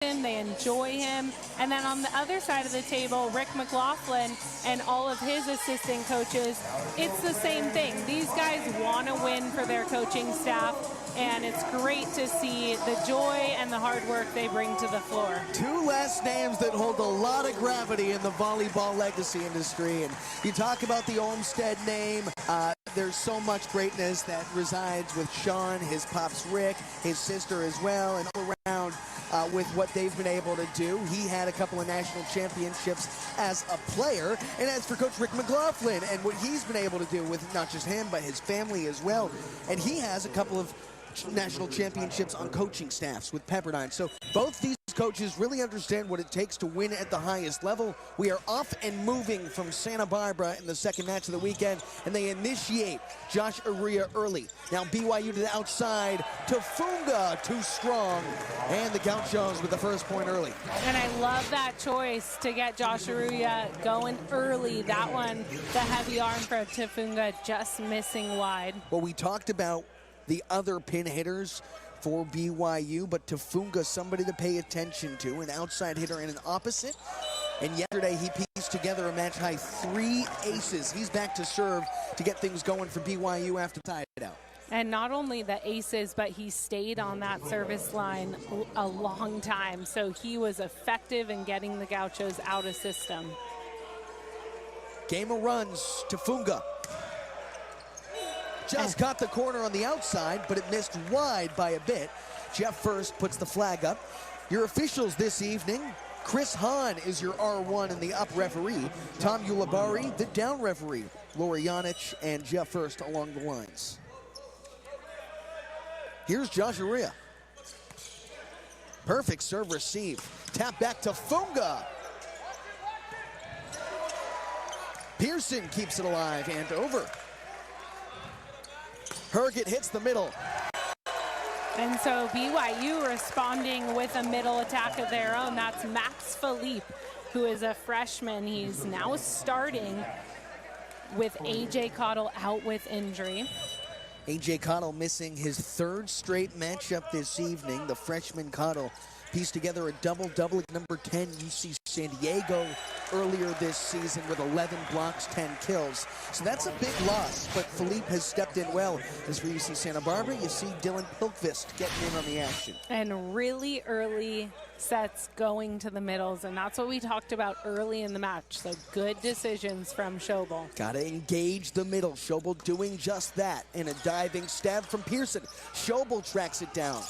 They enjoy him. And then on the other side of the table, Rick McLaughlin and all of his assistant coaches, it's the same thing. These guys want to win for their coaching staff, and it's great to see the joy and the hard work they bring to the floor. Two last names that hold a lot of gravity in the volleyball legacy industry. And you talk about the Olmsted name. There's so much greatness that resides with Sean, his pops Rick, his sister as well, and all around with what they've been able to do. He had a couple of national championships as a player. And as for Coach Rick McLaughlin and what he's been able to do with not just him, but his family as well. And he has a couple of national championships on coaching staffs with Pepperdine. So both these coaches really understand what it takes to win at the highest level. We are off and moving from Santa Barbara in the second match of the weekend, and they initiate Josh Aria early. Now BYU to the outside, Tafunga too strong, and the Gauchos with the first point early. And I love that choice to get Josh Aria going early. That one, the heavy arm for Tafunga, just missing wide. Well, we talked about the other pin hitters for BYU, but Tafunga, somebody to pay attention to, an outside hitter and an opposite. And yesterday he pieced together a match-high 3 aces. He's back to serve to get things going for BYU after tied out. And not only the aces, but he stayed on that service line a long time. So he was effective in getting the Gauchos out of system. Game of runs, Tafunga. Just got the corner on the outside, but it missed wide by a bit. Jeff First puts the flag up. Your officials this evening, Chris Hahn is your R1 and the up referee. Tom Ulabari, the down referee. Lori Janich and Jeff First along the lines. Here's Josh Aria. Perfect serve receive. Tap back to Funga. Pearson keeps it alive and over. Herget hits the middle. And so BYU responding with a middle attack of their own. That's Max Philippe, who is a freshman. He's now starting with A.J. Cottle out with injury. A.J. Cottle missing his 3rd straight matchup this evening. The freshman Cottle pieced together a double-double at number 10 UC San Diego earlier this season with 11 blocks, 10 kills. So that's a big loss, but Philippe has stepped in well. As for UC Santa Barbara, you see Dylan Pilkvist getting in on the action. And really early sets going to the middles, and that's what we talked about early in the match. So good decisions from Schobel. Gotta engage the middle. Schobel doing just that. And a diving stab from Pearson. Schobel tracks it down.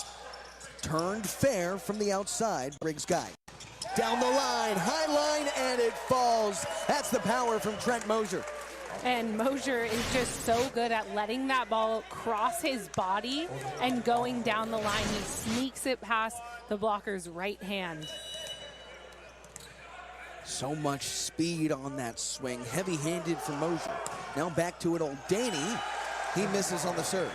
Turned fair from the outside. Briggs Guy. Down the line, high line, and it falls. That's the power from Trent Mosier. And Mosier is just so good at letting that ball cross his body and going down the line. He sneaks it past the blocker's right hand. So much speed on that swing. Heavy-handed for Mosier. Now back to it, Old Danny. He misses on the serve.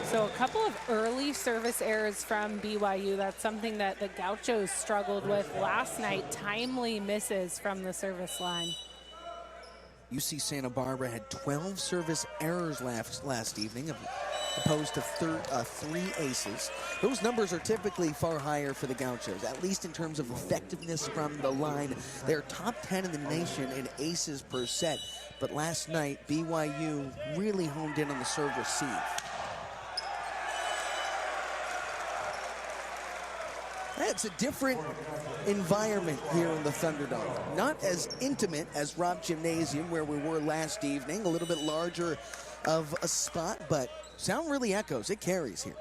So a couple of early service errors from BYU. That's something that the Gauchos struggled with last night. Timely misses from the service line. UC Santa Barbara had 12 service errors last evening, opposed to 3 aces. Those numbers are typically far higher for the Gauchos, at least in terms of effectiveness from the line. They're top 10 in the nation in aces per set. But last night, BYU really honed in on the serve receive. It's a different environment here in the Thunderdome. Not as intimate as Robb Gymnasium, where we were last evening. A little bit larger of a spot, but sound really echoes. It carries here.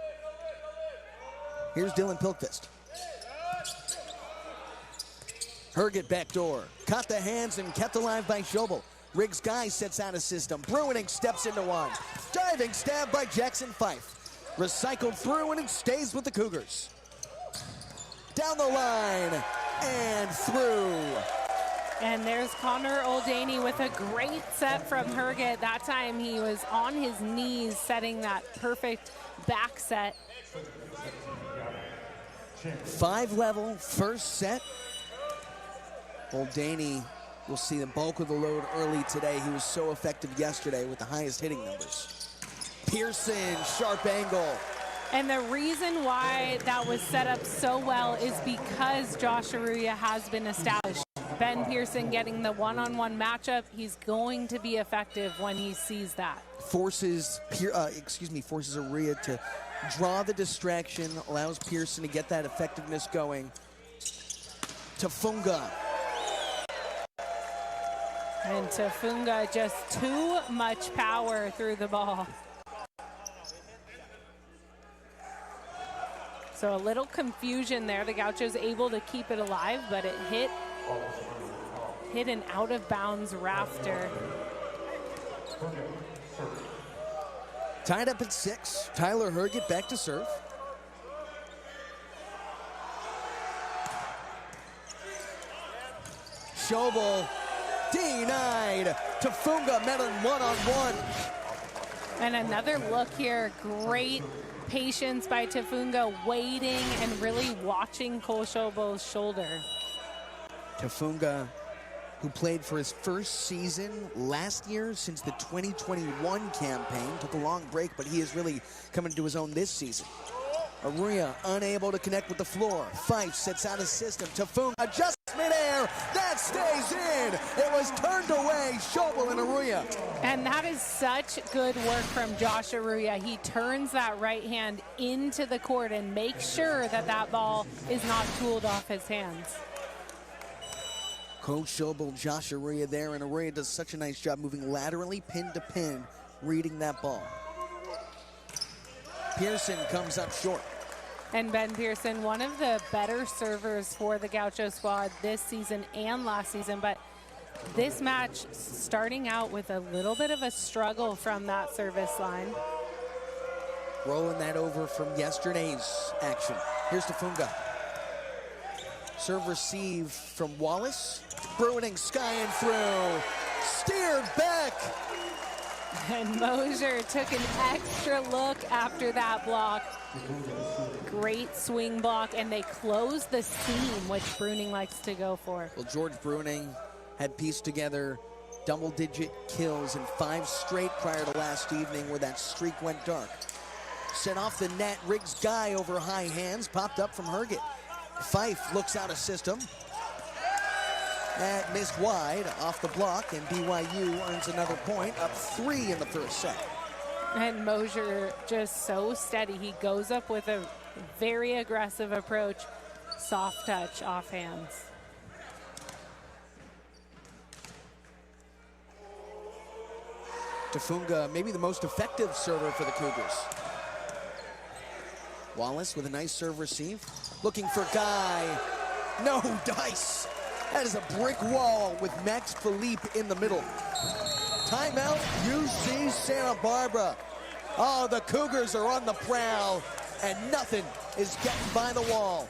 Here's Dylan Pilkvist. Herget backdoor. Caught the hands and kept alive by Schobel. Riggs Guy sets out a system. Bruining steps into one. Diving stab by Jackson Fife. Recycled through and it stays with the Cougars. Down the line and through. And there's Connor Oldaney with a great set from Herget. That time he was on his knees setting that perfect back set. 5-level first set. Oldaney will see the bulk of the load early today. He was so effective yesterday with the highest hitting numbers. Pearson, sharp angle. And the reason why that was set up so well is because Josh Aruya has been established. Ben Pearson getting the one-on-one matchup, he's going to be effective when he sees that. Forces Aruya to draw the distraction, allows Pearson to get that effectiveness going. Tafunga. And Tafunga just too much power through the ball. So a little confusion there. The Gauchos able to keep it alive, but it hit an out-of-bounds rafter. Tied up at 6. Tyler Herget back to serve. Schobel denied. Tafunga met him one-on-one. And another look here. Great patience by Tafunga, waiting and really watching Cole Schobel's shoulder. Tafunga, who played for his first season last year since the 2021 campaign, took a long break, but he is really coming to his own this season. Aruya unable to connect with the floor. Fife sets out his system. Tafunga just midair. That stays in. It was turned away. Schobel and Aruya. And that is such good work from Josh Aruya. He turns that right hand into the court and makes sure that that ball is not tooled off his hands. Coach Schobel, Josh Aruya there, and Aruya does such a nice job moving laterally, pin to pin, reading that ball. Pearson comes up short. And Ben Pearson, one of the better servers for the Gaucho squad this season and last season, but this match starting out with a little bit of a struggle from that service line. Rolling that over from yesterday's action. Here's Tafunga. Serve receive from Wallace. Bruining skying through. Steered back. And Mosier took an extra look after that block. Great swing block, and they closed the seam, which Bruning likes to go for. Well, George Bruning had pieced together double-digit kills in 5 straight prior to last evening where that streak went dark. Set off the net, Riggs Guy over high hands, popped up from Herget. Fife looks out of system. That missed wide off the block, and BYU earns another point, up 3 in the first set. And Mosier just so steady. He goes up with a very aggressive approach, soft touch off hands. Tafunga, maybe the most effective server for the Cougars. Wallace with a nice serve receive. Looking for Guy. No dice. That is a brick wall with Max Philippe in the middle. Timeout, UC Santa Barbara. Oh, the Cougars are on the prowl, and nothing is getting by the wall.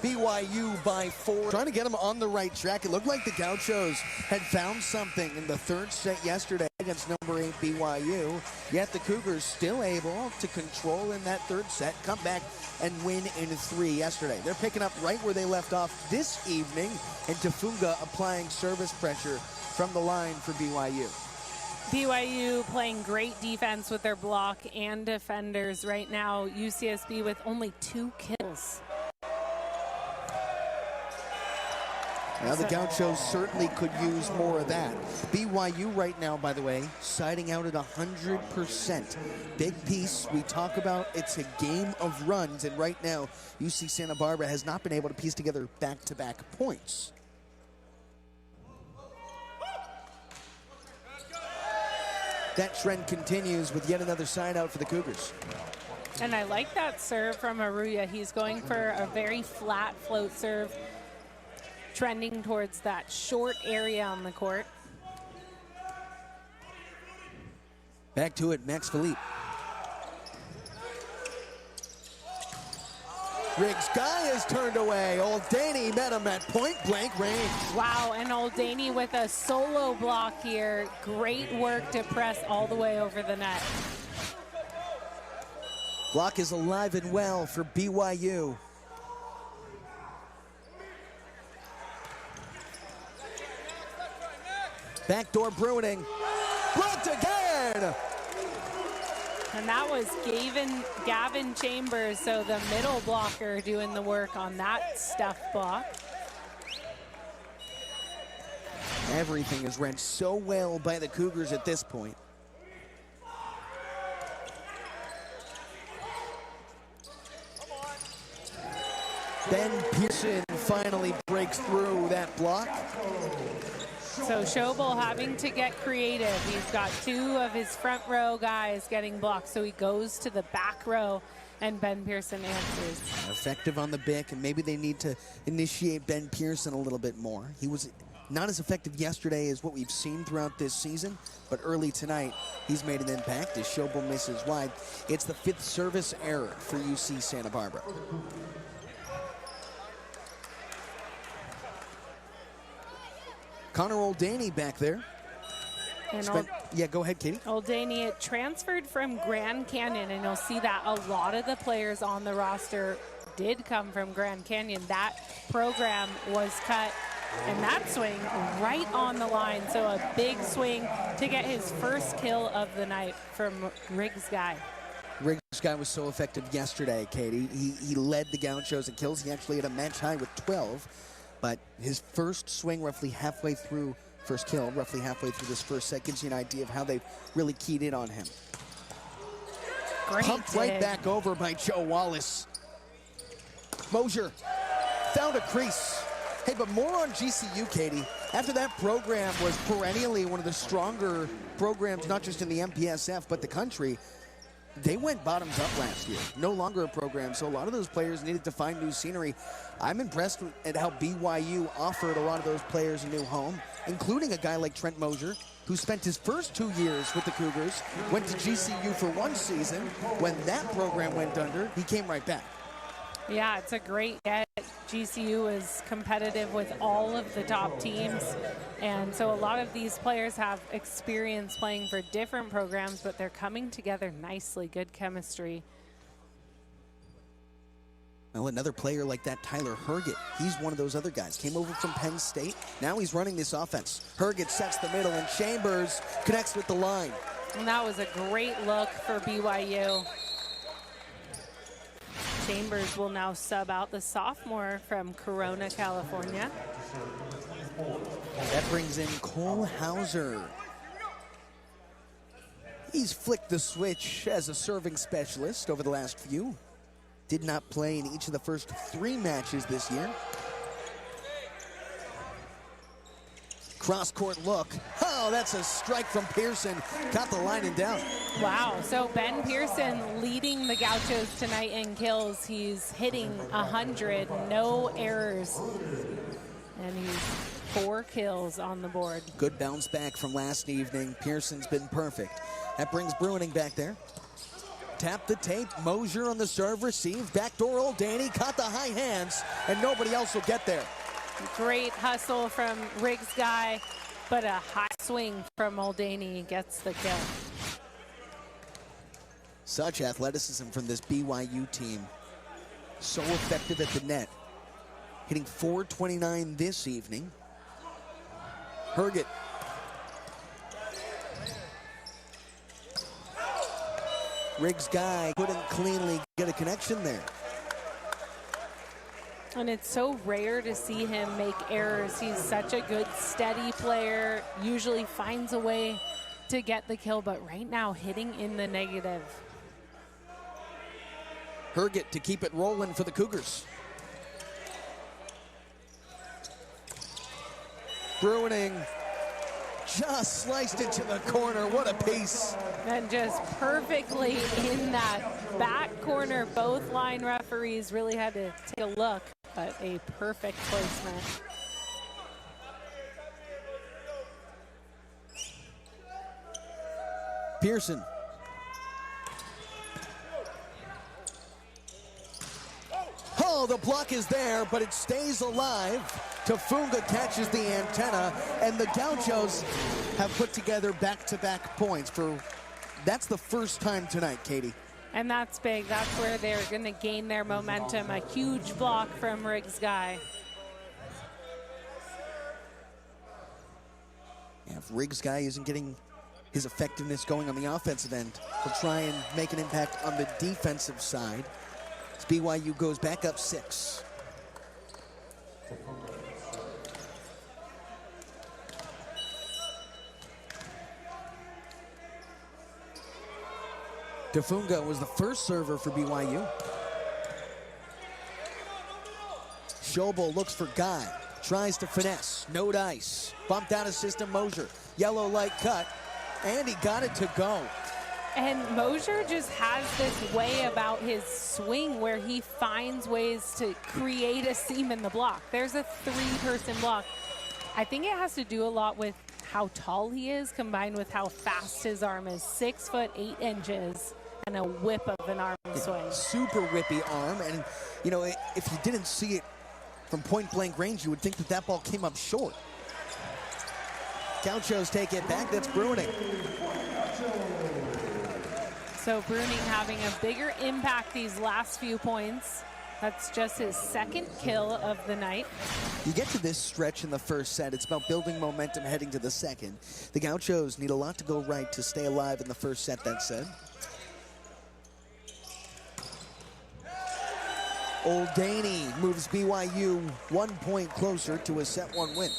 BYU by 4. Trying to get them on the right track. It looked like the Gauchos had found something in the third set yesterday against number 8 BYU. Yet the Cougars still able to control in that third set, come back and win in 3 yesterday. They're picking up right where they left off this evening, and Tafunga applying service pressure from the line for BYU. BYU playing great defense with their block and defenders right now. UCSB with only 2 kills. Now the Gauchos certainly could use more of that. BYU right now, by the way, siding out at 100%. Big piece we talk about, it's a game of runs, and right now UC Santa Barbara has not been able to piece together back-to-back points. That trend continues with yet another side out for the Cougars. And I like that serve from Aruya. He's going for a very flat float serve, trending towards that short area on the court. Back to it, Max Philippe. Riggs Guy is turned away. Old Danny met him at point-blank range. Wow, and Old Danny with a solo block here. Great work to press all the way over the net. Block is alive and well for BYU. Backdoor Bruning. Blocked again! And that was Gavin Chambers, so the middle blocker doing the work on that stuff block. Everything is read so well by the Cougars at this point. Ben Pearson finally breaks through that block. So Schobel having to get creative. He's got two of his front row guys getting blocked, so he goes to the back row, and Ben Pearson answers. Effective on the bick, and maybe they need to initiate Ben Pearson a little bit more. He was not as effective yesterday as what we've seen throughout this season, but early tonight, he's made an impact as Schobel misses wide. It's the 5th service error for UC Santa Barbara. Connor Oldaney back there. And yeah, go ahead, Katie. Oldaney transferred from Grand Canyon, and you'll see that a lot of the players on the roster did come from Grand Canyon. That program was cut, and that swing right on the line. So a big swing to get his first kill of the night from Riggs Guy. Riggs Guy was so effective yesterday, Katie. He led the Gauchos in kills. He actually had a match high with 12. But his first swing roughly halfway through, first kill, roughly halfway through this first set gives you an idea of how they really keyed in on him. Great Pumped right back over by Joe Wallace. Mosier found a crease. Hey, but more on GCU, Katie. After that program was perennially one of the stronger programs, not just in the MPSF, but the country, they went bottoms up last year. No longer a program, so a lot of those players needed to find new scenery. I'm impressed at how BYU offered a lot of those players a new home, including a guy like Trent Mosier, who spent his first 2 years with the Cougars, went to GCU for 1 season. When that program went under, he came right back. Yeah, it's a great get. GCU is competitive with all of the top teams. And so a lot of these players have experience playing for different programs, but they're coming together nicely. Good chemistry. Well, another player like that, Tyler Herget, he's one of those other guys. Came over from Penn State. Now he's running this offense. Herget sets the middle, and Chambers connects with the line. And that was a great look for BYU. Chambers will now sub out the sophomore from Corona, California. That brings in Cole Hauser. He's flicked the switch as a serving specialist over the last few. Did not play in each of the first 3 matches this year. Cross-court look. Oh, that's a strike from Pearson. Got the line and down. Wow, so Ben Pearson leading the Gauchos tonight in kills. He's hitting 100, no errors. And he's 4 kills on the board. Good bounce back from last evening. Pearson's been perfect. That brings Bruining back there. Tap the tape. Mosier on the serve, receive. Backdoor Oldaney, caught the high hands, and nobody else will get there. Great hustle from Riggs Guy, but a high swing from Oldaney gets the kill. Such athleticism from this BYU team. So effective at the net. Hitting .429 this evening. Herget. Riggs Guy couldn't cleanly get a connection there. And it's so rare to see him make errors. He's such a good, steady player, usually finds a way to get the kill, but right now hitting in the negative. Herget to keep it rolling for the Cougars. Bruining just sliced into the corner. What a piece. And just perfectly in that back corner. Both line referees really had to take a look, but a perfect placement. Pearson. Oh, the block is there, but it stays alive. Tafunga catches the antenna, and the Gauchos have put together back-to-back points. That's the first time tonight, Katie. And that's big. That's where they're going to gain their momentum. A huge block from Riggs Guy. Yeah, if Riggs Guy isn't getting his effectiveness going on the offensive end. He'll try and make an impact on the defensive side as BYU goes back up 6. Tafunga was the first server for BYU. Schobel looks for Guy, tries to finesse, no dice, bumped out of system Mosier, yellow light cut, and he got it to go. And Mosier just has this way about his swing where he finds ways to create a seam in the block. There's a 3-person block. I think it has to do a lot with how tall he is combined with how fast his arm is. 6 foot 8 inches and a whip of an arm swing. Super whippy arm, and you know, if you didn't see it from point blank range, you would think that that ball came up short. Gauchos take it back, that's Bruning. So Bruning having a bigger impact these last few points. That's just his 2nd kill of the night. You get to this stretch in the first set, it's about building momentum heading to the second. The Gauchos need a lot to go right to stay alive in the first set, that said. Old Daney moves BYU 1 point closer to a set 1 win.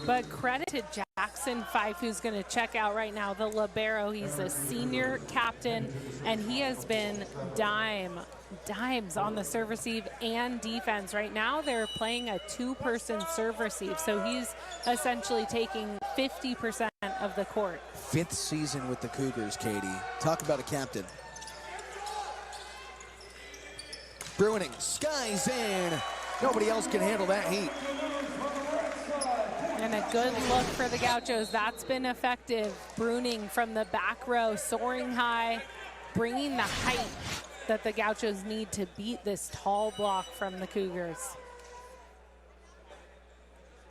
But credit to Jackson Fife, who's going to check out right now, the libero. He's a senior captain, and he has been dimes on the serve receive and defense. Right now, they're playing a 2-person serve receive, so he's essentially taking 50% of the court. 5th season with the Cougars, Katie. Talk about a captain. Bruning, skies in. Nobody else can handle that heat. And a good look for the Gauchos. That's been effective. Bruning from the back row, soaring high, bringing the height that the Gauchos need to beat this tall block from the Cougars.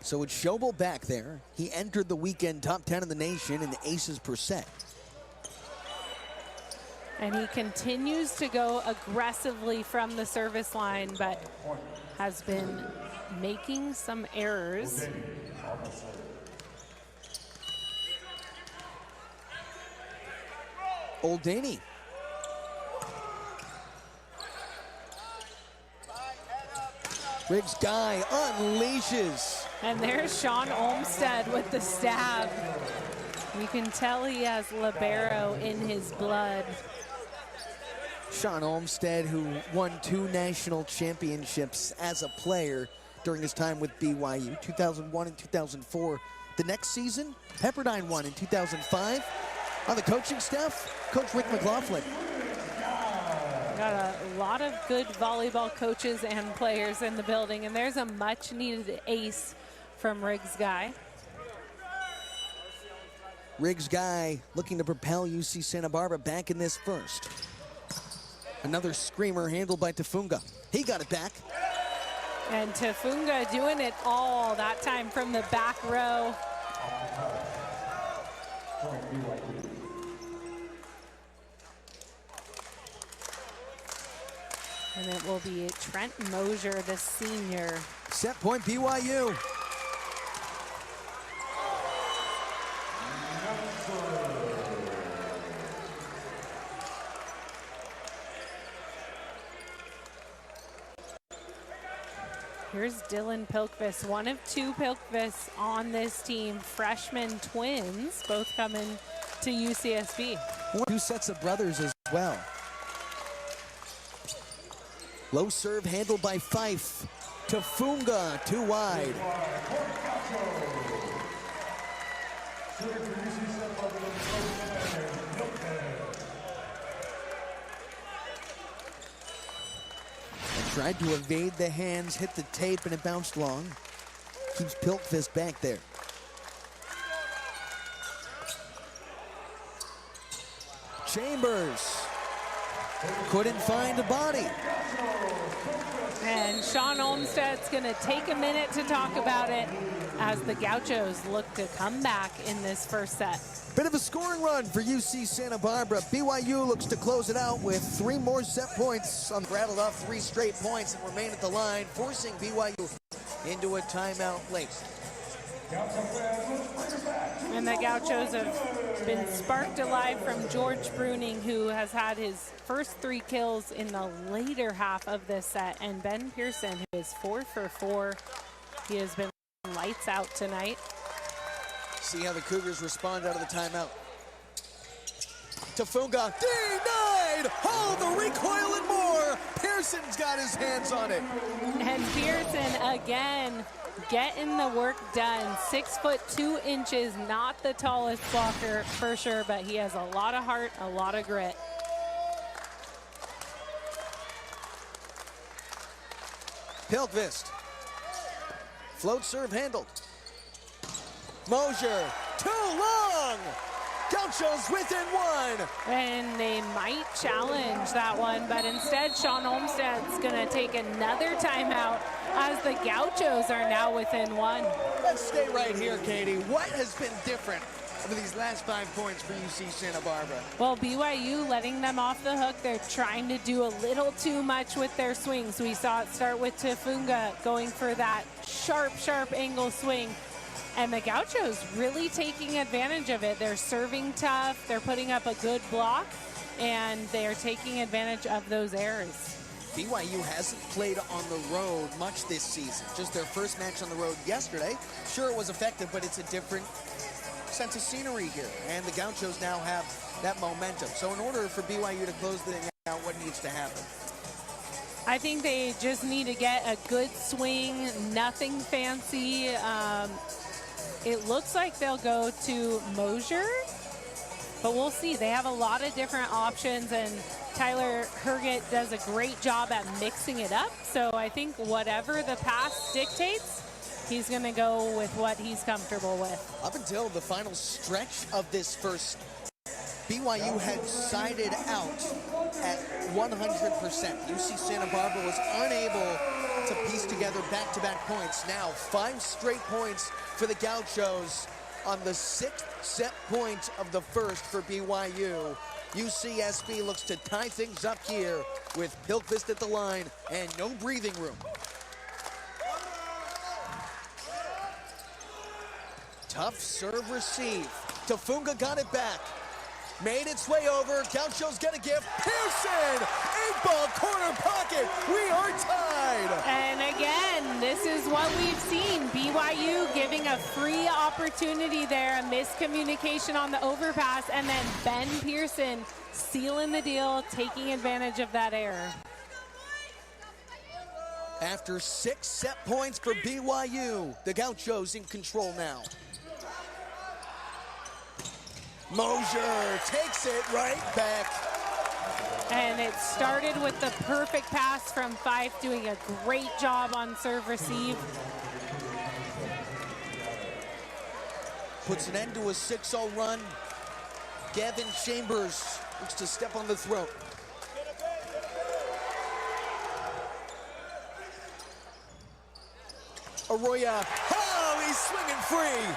So with Schobel back there, he entered the weekend top 10 in the nation in aces per set. And he continues to go aggressively from the service line, but has been making some errors. Old Daney. Riggs Guy unleashes. And there's Sean Olmstead with the stab. You can tell he has libero in his blood. Sean Olmstead, who won 2 national championships as a player during his time with BYU, 2001 and 2004. The next season, Pepperdine won in 2005. On the coaching staff, Coach Rick McLaughlin. Got a lot of good volleyball coaches and players in the building, and there's a much-needed ace from Riggs Guy. Riggs Guy looking to propel UC Santa Barbara back in this first. Another screamer handled by Tafunga. He got it back. And Tafunga doing it all that time from the back row. And it will be Trent Mosier, the senior. Set point BYU. Here's Dylan Pilkvis, one of 2 Pilkvis on this team. Freshman twins, both coming to UCSB. 2 sets of brothers as well. Low serve handled by Fife. Tafunga, too wide. Tried to evade the hands, hit the tape, and it bounced long. Keeps Pilkvis back there. Chambers couldn't find a body. And Sean Olmstead's going to take a minute to talk about it as the Gauchos look to come back in this first set. Bit of a scoring run for UC Santa Barbara. BYU looks to close it out with 3 more set points. Rattled off 3 straight points and remain at the line, forcing BYU into a timeout late. And the Gauchos have been sparked alive from George Bruning, who has had his first 3 kills in the later half of this set. And Ben Pearson, who is 4 for 4. He has been lights out tonight. See how the Cougars respond out of the timeout. Tafunga denied! Oh, the recoil and more! Pearson's got his hands on it. And Pearson again getting the work done. 6 foot 2 inches, not the tallest blocker for sure, but he has a lot of heart, a lot of grit. Pilkvist. Float serve handled. Mosier, too long! Gauchos within 1. And they might challenge that one, but instead Sean Olmsted's gonna take another timeout as the Gauchos are now within 1. Let's stay right here, Katie. What has been different over these last 5 points for UC Santa Barbara? Well, BYU letting them off the hook. They're trying to do a little too much with their swings. We saw it start with Tafunga going for that sharp angle swing. And the Gauchos really taking advantage of it. They're serving tough, they're putting up a good block, and they're taking advantage of those errors. BYU hasn't played on the road much this season. Just their first match on the road yesterday. Sure, it was effective, but it's a different sense of scenery here. And the Gauchos now have that momentum. So in order for BYU to close the thing out, what needs to happen? I think they just need to get a good swing, nothing fancy. It looks like they'll go to Mosier, but we'll see. They have a lot of different options, and Tyler Herget does a great job at mixing it up. So I think whatever the pass dictates, he's going to go with what he's comfortable with. Up until the final stretch of this first, BYU had sided out at 100%. UC Santa Barbara was unable to piece together back-to-back points. Now 5 straight points for the Gauchos on the 6th set point of the first for BYU. UCSB looks to tie things up here with Pilkvist at the line and no breathing room. Tough serve receive. Tafunga got it back. Made its way over. Gauchos get a gift. Pearson! 8-ball corner pocket. We are tied. And again, this is what we've seen. BYU giving a free opportunity there. A miscommunication on the overpass. And then Ben Pearson sealing the deal, taking advantage of that error. After 6 set points for BYU, the Gauchos in control now. Mosier takes it right back. And it started with the perfect pass from Fife, doing a great job on serve receive. Puts an end to a 6-0 run. Gavin Chambers looks to step on the throat. Arroyo, oh, he's swinging free.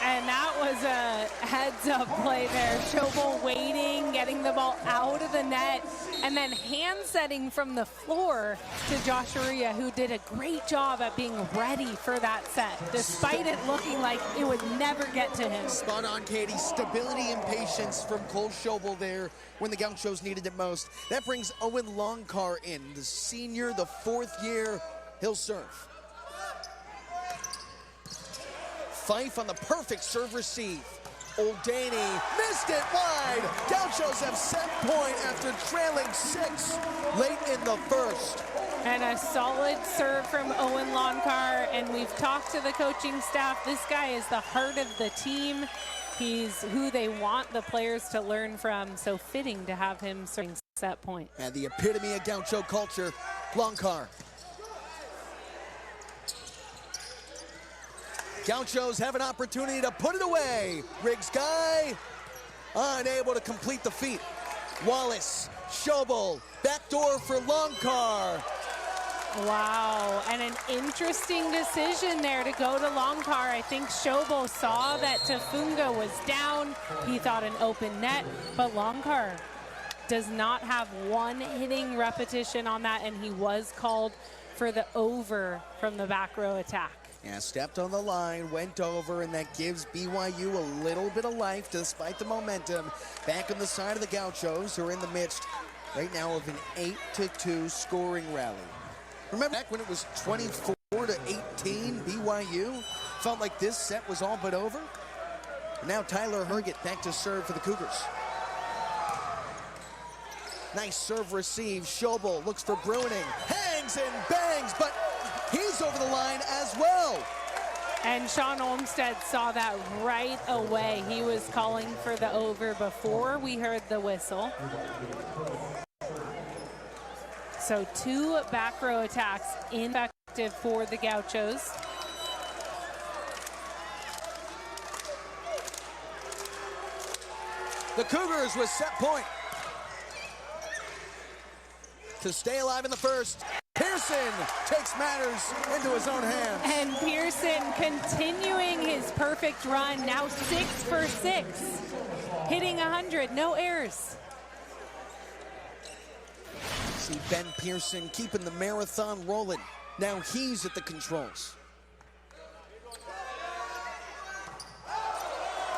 And that was a heads-up play there. Schobel waiting, getting the ball out of the net, and then hand-setting from the floor to Josh Arroyo, who did a great job at being ready for that set, despite it looking like it would never get to him. Spot on, Katie. Stability and patience from Cole Schobel there when the Gauchos needed it most. That brings Owen Longcar in, the senior, the 4th year. He'll serve. Fife on the perfect serve receive. Oldaney missed it wide. Gauchos have set point after trailing 6 late in the first. And a solid serve from Owen Longcar, and we've talked to the coaching staff. This guy is the heart of the team. He's who they want the players to learn from, so fitting to have him serving set point. And the epitome of Gaucho culture, Longcar. Gauchos have an opportunity to put it away. Riggs guy, unable to complete the feat. Wallace, Schobel, backdoor for Longcar. Wow, and an interesting decision there to go to Longcar. I think Schobel saw that Tafunga was down. He thought an open net, but Longcar does not have one hitting repetition on that, and he was called for the over from the back row attack. Yeah, stepped on the line, went over, and that gives BYU a little bit of life despite the momentum. Back on the side of the Gauchos, who are in the midst right now of an 8-2 scoring rally. Remember back when it was 24-18, BYU? Felt like this set was all but over. Now Tyler Herget back to serve for the Cougars. Nice serve receive. Schobel looks for Bruning. Hangs and bangs, but he's over the line as well. And Sean Olmstead saw that right away. He was calling for the over before we heard the whistle. So 2 back row attacks ineffective for the Gauchos. The Cougars with set point. To stay alive in the first, Pearson takes matters into his own hands. And Pearson continuing his perfect run, now 6 for 6. Hitting 100, no errors. See Ben Pearson keeping the marathon rolling. Now he's at the controls.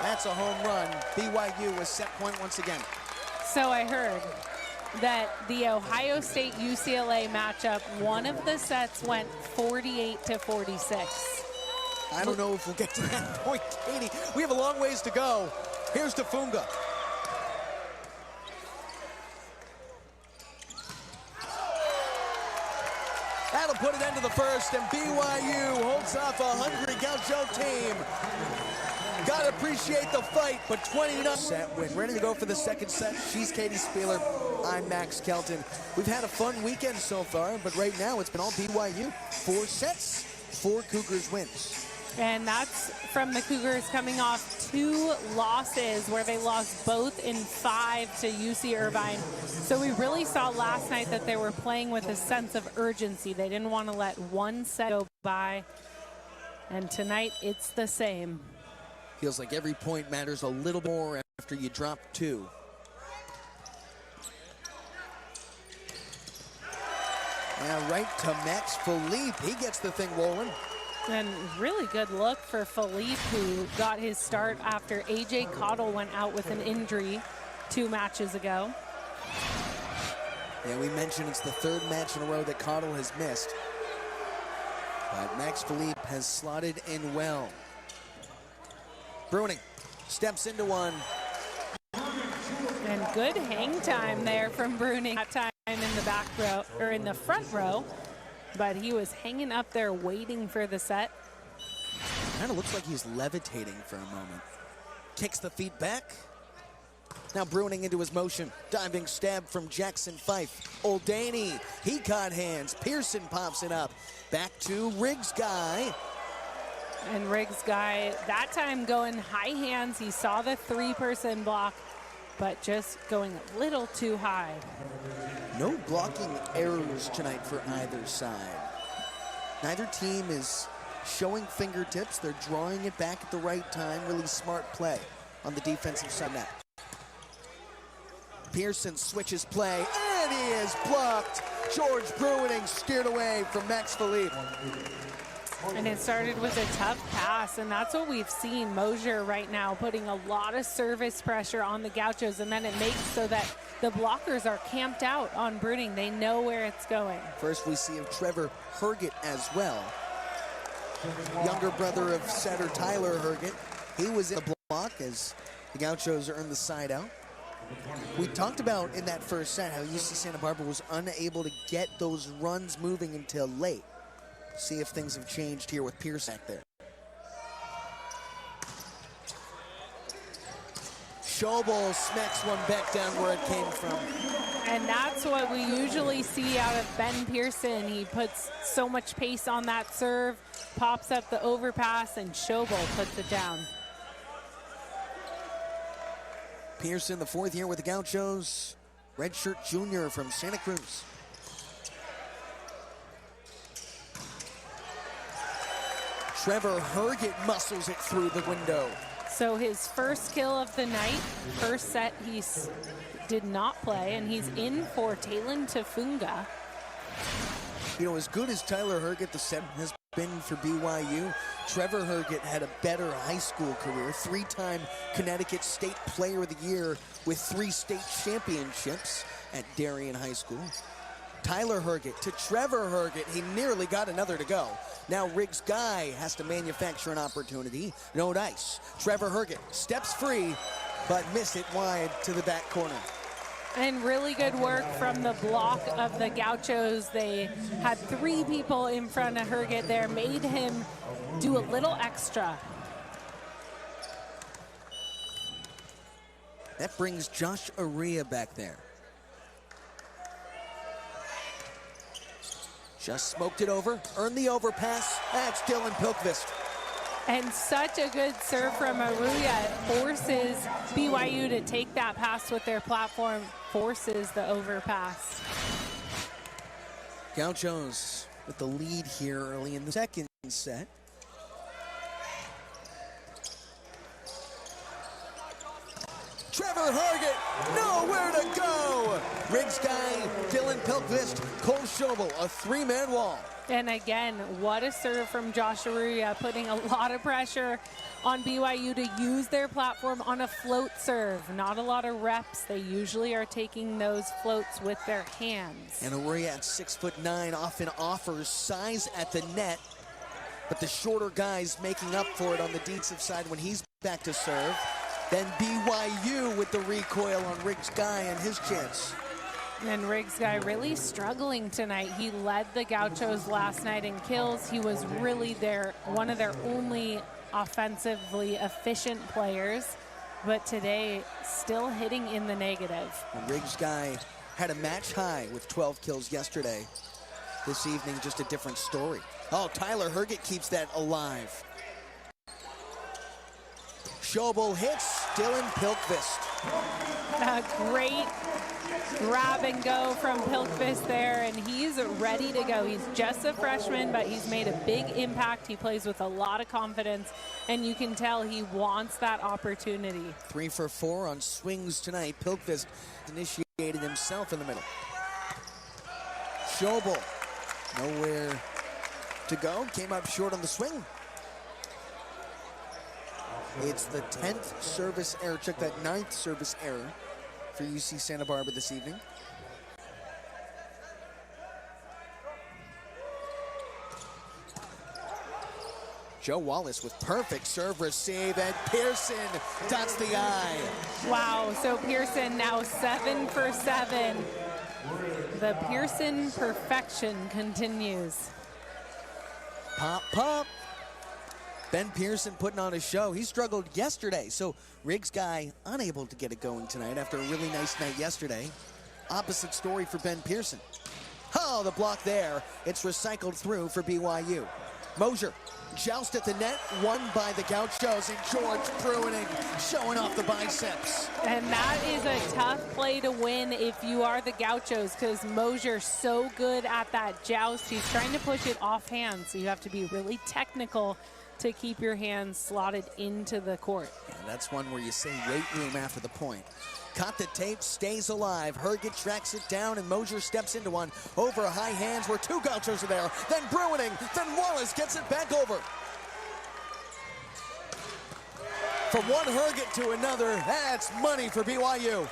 That's a home run. BYU with set point once again. So I heard that the Ohio State UCLA matchup, one of the sets went 48-46. I don't know if we'll get to that point, Katie. We have a long ways to go. Here's Tafunga. That'll put an end to the first, and BYU holds off a hungry Gaucho team. Gotta appreciate the fight, but 29 set win. Ready to go for the second set. She's Katie Spieler. I'm Max Kelton. We've had a fun weekend so far, but right now it's been all BYU. 4 sets, 4 Cougars wins. And that's from the Cougars coming off 2 losses where they lost both in 5 to UC Irvine. So we really saw last night that they were playing with a sense of urgency. They didn't want to let one set go by. And tonight it's the same. Feels like every point matters a little more after you drop 2. Now right to Max Philippe. He gets the thing rolling. And really good look for Philippe, who got his start after AJ Cottle went out with an injury 2 matches ago. Yeah, we mentioned it's the 3rd match in a row that Cottle has missed. But Max Philippe has slotted in well. Bruning steps into one. And good hang time there from Bruning. That time in the back row, or in the front row, but he was hanging up there waiting for the set. Kind of looks like he's levitating for a moment. Kicks the feet back. Now Bruning into his motion. Diving stab from Jackson Fife. Oldaney, he caught hands. Pearson pops it up. Back to Riggs guy. And Riggs guy, that time going high hands. He saw the 3-person block, but just going a little too high. No blocking errors tonight for either side. Neither team is showing fingertips. They're drawing it back at the right time. Really smart play on the defensive side net. Pearson switches play, and he is blocked. George Bruning steered away from Max Philippe. And it started with a tough pass, and that's what we've seen. Mosier right now putting a lot of service pressure on the Gauchos, and then it makes so that the blockers are camped out on Bruning. They know where it's going. First we see of Trevor Herget as well. Younger brother of setter Tyler Herget. He was in the block as the Gauchos earned the side out. We talked about in that first set how UC Santa Barbara was unable to get those runs moving until late. See if things have changed here with Pierce back there. Schobel smacks one back down where it came from. And that's what we usually see out of Ben Pearson. He puts so much pace on that serve, pops up the overpass, and Schobel puts it down. Pearson, the 4th year with the Gauchos, redshirt junior from Santa Cruz. Trevor Herget muscles it through the window. So his first kill of the night, first set he did not play, and he's in for Talon Tafunga. You know, as good as Tyler Herget, the seventh, has been for BYU, Trevor Herget had a better high school career, 3-time Connecticut State Player of the Year with 3 state championships at Darien High School. Tyler Herget to Trevor Herget, he nearly got another to go. Now Riggs Guy has to manufacture an opportunity. No dice. Trevor Herget steps free, but missed it wide to the back corner. And really good work from the block of the Gauchos. They had 3 people in front of Herget there, made him do a little extra. That brings Josh Aria back there. Just smoked it over, earned the overpass. That's Dylan Pilkvist. And such a good serve from Aruya. It forces BYU to take that pass with their platform, forces the overpass. Gauchos with the lead here early in the second set. Trevor Herget, nowhere to go! Riggs Guy, Dylan Pilkvist, Cole Schobel, a 3-man wall. And again, what a serve from Josh Aruya, putting a lot of pressure on BYU to use their platform on a float serve. Not a lot of reps. They usually are taking those floats with their hands. And Aruya at 6'9" often offers size at the net, but the shorter guys making up for it on the defensive side when he's back to serve. Then BYU with the recoil on Riggs Guy and his chance. And Riggs Guy really struggling tonight. He led the Gauchos last night in kills. He was really one of their only offensively efficient players, but today still hitting in the negative. And Riggs Guy had a match high with 12 kills yesterday. This evening, just a different story. Oh, Tyler Herget keeps that alive. Schobel hits Dylan Pilkvist. A great grab and go from Pilkvist there, and he's ready to go. He's just a freshman, but he's made a big impact. He plays with a lot of confidence, and you can tell he wants that opportunity. 3 for 4 on swings tonight. Pilkvist initiated himself in the middle. Schobel, nowhere to go. Came up short on the swing. It's the 10th service error. Check that 9th service error for UC Santa Barbara this evening. Joe Wallace with perfect serve receive, and Pearson dots the eye. Wow, so Pearson now 7 for 7. The Pearson perfection continues. Pop, pop. Ben Pearson putting on a show. He struggled yesterday, so Riggs Guy unable to get it going tonight after a really nice night yesterday. Opposite story for Ben Pearson. Oh, the block there. It's recycled through for BYU. Mosier, joust at the net, won by the Gauchos, and George Pruining showing off the biceps. And that is a tough play to win if you are the Gauchos, because Mosier's so good at that joust. He's trying to push it off hands, so you have to be really technical to keep your hands slotted into the court. Yeah, that's one where you say weight room after the point. Caught the tape, stays alive. Herget tracks it down, and Mosier steps into one. Over high hands where 2 Gauchos are there. Then Bruining, then Wallace gets it back over. From one Herget to another, that's money for BYU.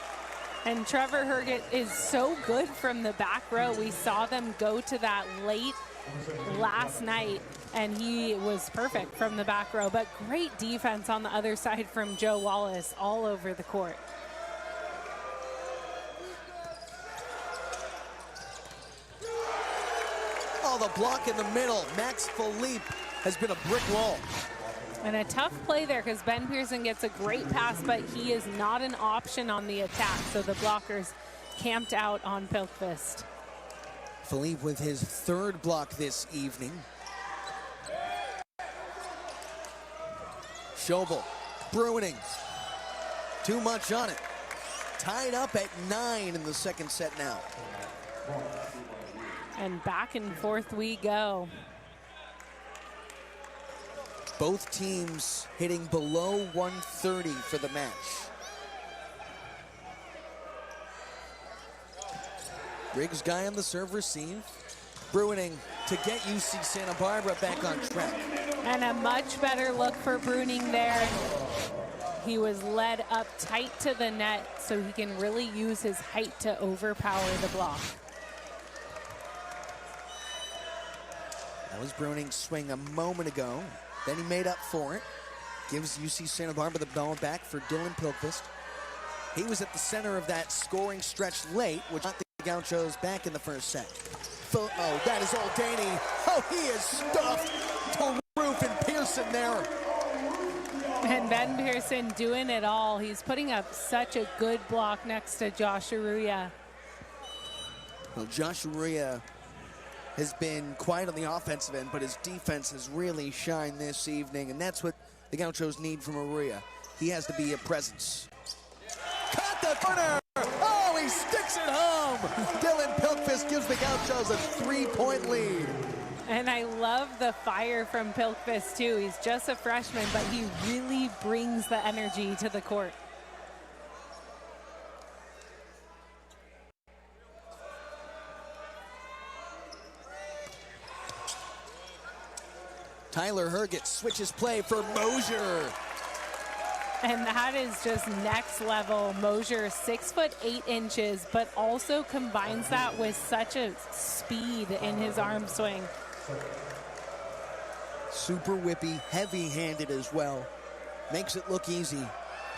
And Trevor Herget is so good from the back row. We saw them go to that late last night, and he was perfect from the back row. But great defense on the other side from Joe Wallace all over the court. Oh, the block in the middle. Max Philippe has been a brick wall. And a tough play there, because Ben Pearson gets a great pass, but he is not an option on the attack. So the blockers camped out on Pilkvist. Philippe with his 3rd block this evening. Schobel, Bruining. Too much on it. Tied up at 9 in the second set now. And back and forth we go. Both teams hitting below 130 for the match. Riggs Guy on the serve receive. Bruining to get UC Santa Barbara back on track. And a much better look for Bruining there. He was led up tight to the net so he can really use his height to overpower the block. That was Bruning's swing a moment ago. Then he made up for it. Gives UC Santa Barbara the ball back for Dylan Pilkvist. He was at the center of that scoring stretch late, which got the Gauchos back in the first set. Oh, that is all Danny. Oh, he is stuffed to Roof and Pearson there. And Ben Pearson doing it all. He's putting up such a good block next to Josh Arruya. Well, Josh Arruya has been quiet on the offensive end, but his defense has really shined this evening, and that's what the Gauchos need from Arruya. He has to be a presence. Caught the corner! Oh, he sticks it home! Dylan Pilkvist gives the Gauchos a 3-point lead. And I love the fire from Pilkvist too. He's just a freshman, but he really brings the energy to the court. Tyler Herget switches play for Mosier. And that is just next level. Mosier, 6'8", but also combines that with such a speed in his arm swing. Super whippy, heavy-handed as well. Makes it look easy.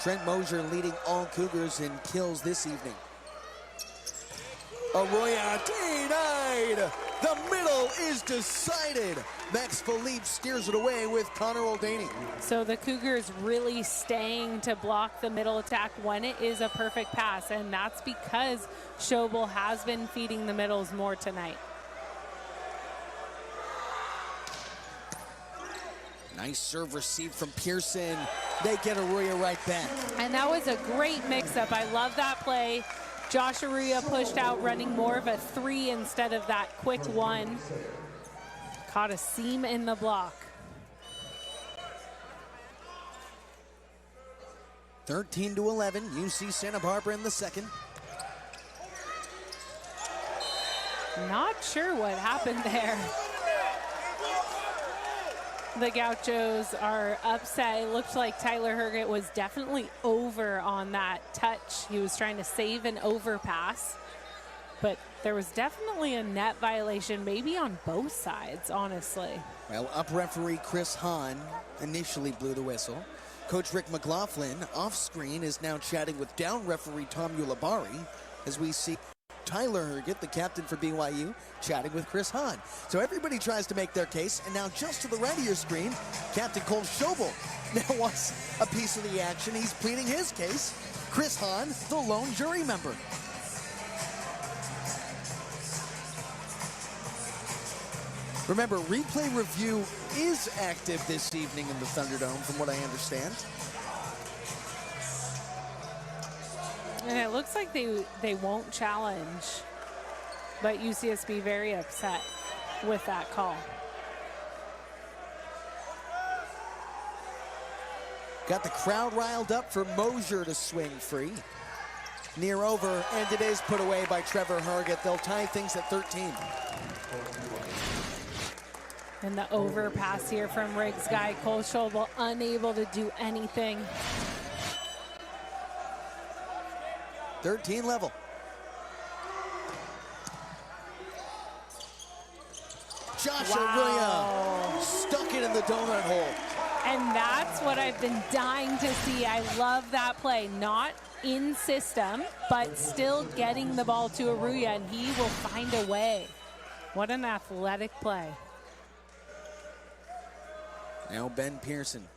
Trent Mosier leading all Cougars in kills this evening. Arroyo denied. The middle is decided. Max Philippe steers it away with Connor Oldaney. So the Cougars really staying to block the middle attack when it is a perfect pass, and that's because Schobel has been feeding the middles more tonight. Nice serve received from Pearson. They get Arroyo right back. And that was a great mix-up. I love that play. Josh Arruya pushed out, running more of a 3 instead of that quick 1. Caught a seam in the block. 13-11, UC Santa Barbara in the second. Not sure what happened there. The Gauchos are upset. It looked like Tyler Herget was definitely over on that touch. He was trying to save an overpass, but there was definitely a net violation, maybe on both sides, honestly. Well, up referee Chris Hahn initially blew the whistle. Coach Rick McLaughlin, off screen, is now chatting with down referee Tom Ulibarri as we see Tyler Herget, the captain for BYU, chatting with Chris Hahn. So everybody tries to make their case, and now just to the right of your screen, Captain Cole Schobel now wants a piece of the action. He's pleading his case. Chris Hahn, the lone jury member. Remember, replay review is active this evening in the Thunderdome, from what I understand. And it looks like they won't challenge, but UCSB very upset with that call. Got the crowd riled up for Mosier to swing free. Near over, and it is put away by Trevor Herget. They'll tie things at 13. And the overpass here from Riggs guy, Cole Schobel, unable to do anything. 13 level. Josh Arroyo stuck it in the donut hole. And that's what I've been dying to see. I love that play. Not in system, but still getting the ball to Arroyo, and he will find a way. What an athletic play. Now Ben Pearson.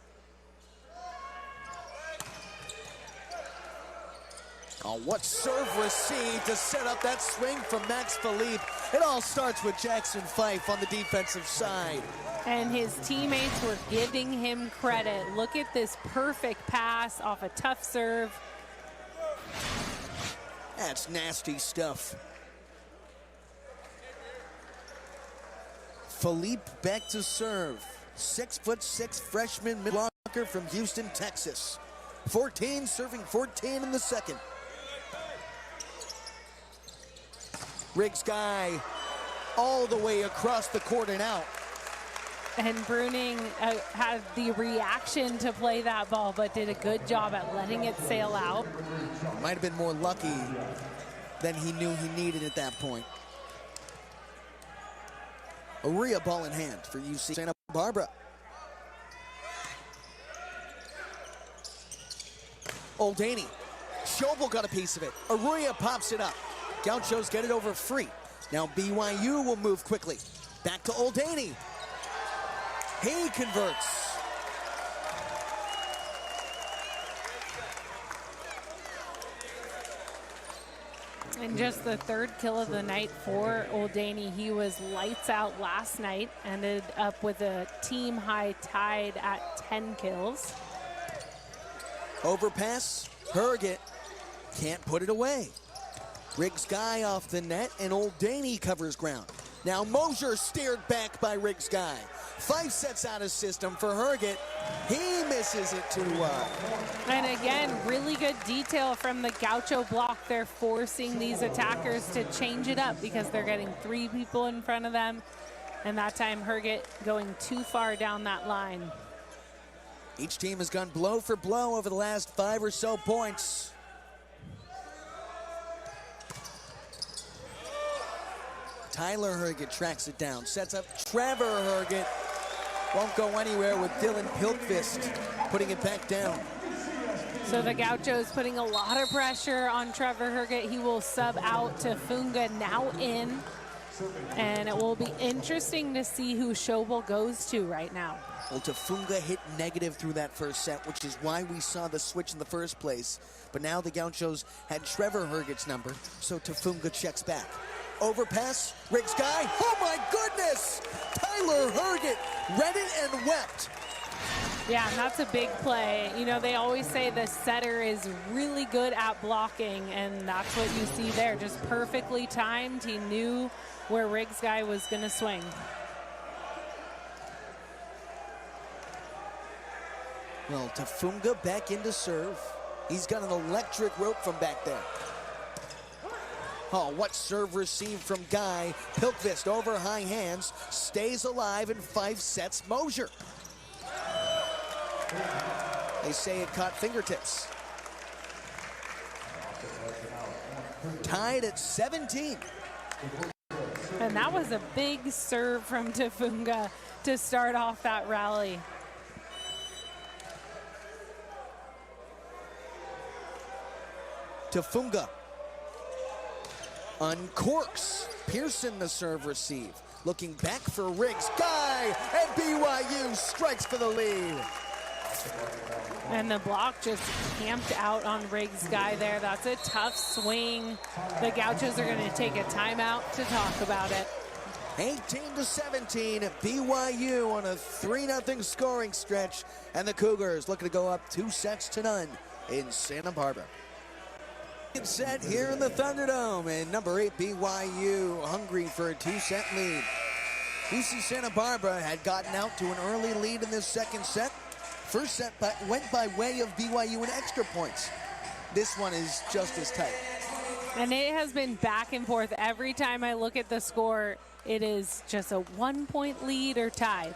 Oh, what serve receive to set up that swing from Max Philippe. It all starts with Jackson Fife on the defensive side. And his teammates were giving him credit. Look at this perfect pass off a tough serve. That's nasty stuff. Philippe back to serve. 6'6" freshman mid-blocker from Houston, Texas. 14, serving 14 in the second. Riggs guy all the way across the court and out. And Bruning had the reaction to play that ball, but did a good job at letting it sail out. Might have been more lucky than he knew he needed at that point. Aria ball in hand for UC Santa Barbara. Oldani. Schobel got a piece of it. Aria pops it up. Gauchos get it over free. Now BYU will move quickly. Back to Oldani. He converts. And just the third kill of the night for Oldani. He was lights out last night. Ended up with a team high tied at 10 kills. Overpass. Herget can't put it away. Riggs Guy off the net, and Oldani covers ground. Now Mosier steered back by Riggs Guy. 5 sets out of system for Herget. He misses it too wide. And again, really good detail from the Gaucho block. They're forcing these attackers to change it up because they're getting 3 people in front of them. And that time Herget going too far down that line. Each team has gone blow for blow over the last 5 or so points. Tyler Herget tracks it down, sets up Trevor Herget. Won't go anywhere with Dylan Pilkvist putting it back down. So the Gauchos putting a lot of pressure on Trevor Herget. He will sub out to Funga, now in. And it will be interesting to see who Schobel goes to right now. Well, Tafunga hit negative through that first set, which is why we saw the switch in the first place. But now the Gauchos had Trevor Herget's number, so Tafunga checks back. Overpass, Riggs Guy, oh my goodness! Tyler Herget read it and wept. Yeah, and that's a big play. You know, they always say the setter is really good at blocking, and that's what you see there. Just perfectly timed. He knew where Riggs Guy was going to swing. Well, Tafunga back into serve. He's got an electric rope from back there. Oh, what serve received from Guy. Pilkvist over high hands, stays alive in 5 sets. Mosier. They say it caught fingertips. Tied at 17. And that was a big serve from Tafunga to start off that rally. Tafunga uncorks. Pearson the serve receive. Looking back for Riggs Guy, and BYU strikes for the lead. And the block just camped out on Riggs Guy there. That's a tough swing. The Gauchos are going to take a timeout to talk about it. 18-17, BYU on a 3-0 scoring stretch, and the Cougars looking to go up 2-0 in Santa Barbara. Set here in the Thunderdome, and number 8 BYU hungry for a 2-set lead. UC Santa Barbara had gotten out to an early lead in this second set. First set went by way of BYU in extra points. This one is just as tight. And it has been back and forth. Every time I look at the score, it is just a 1-point lead or tie.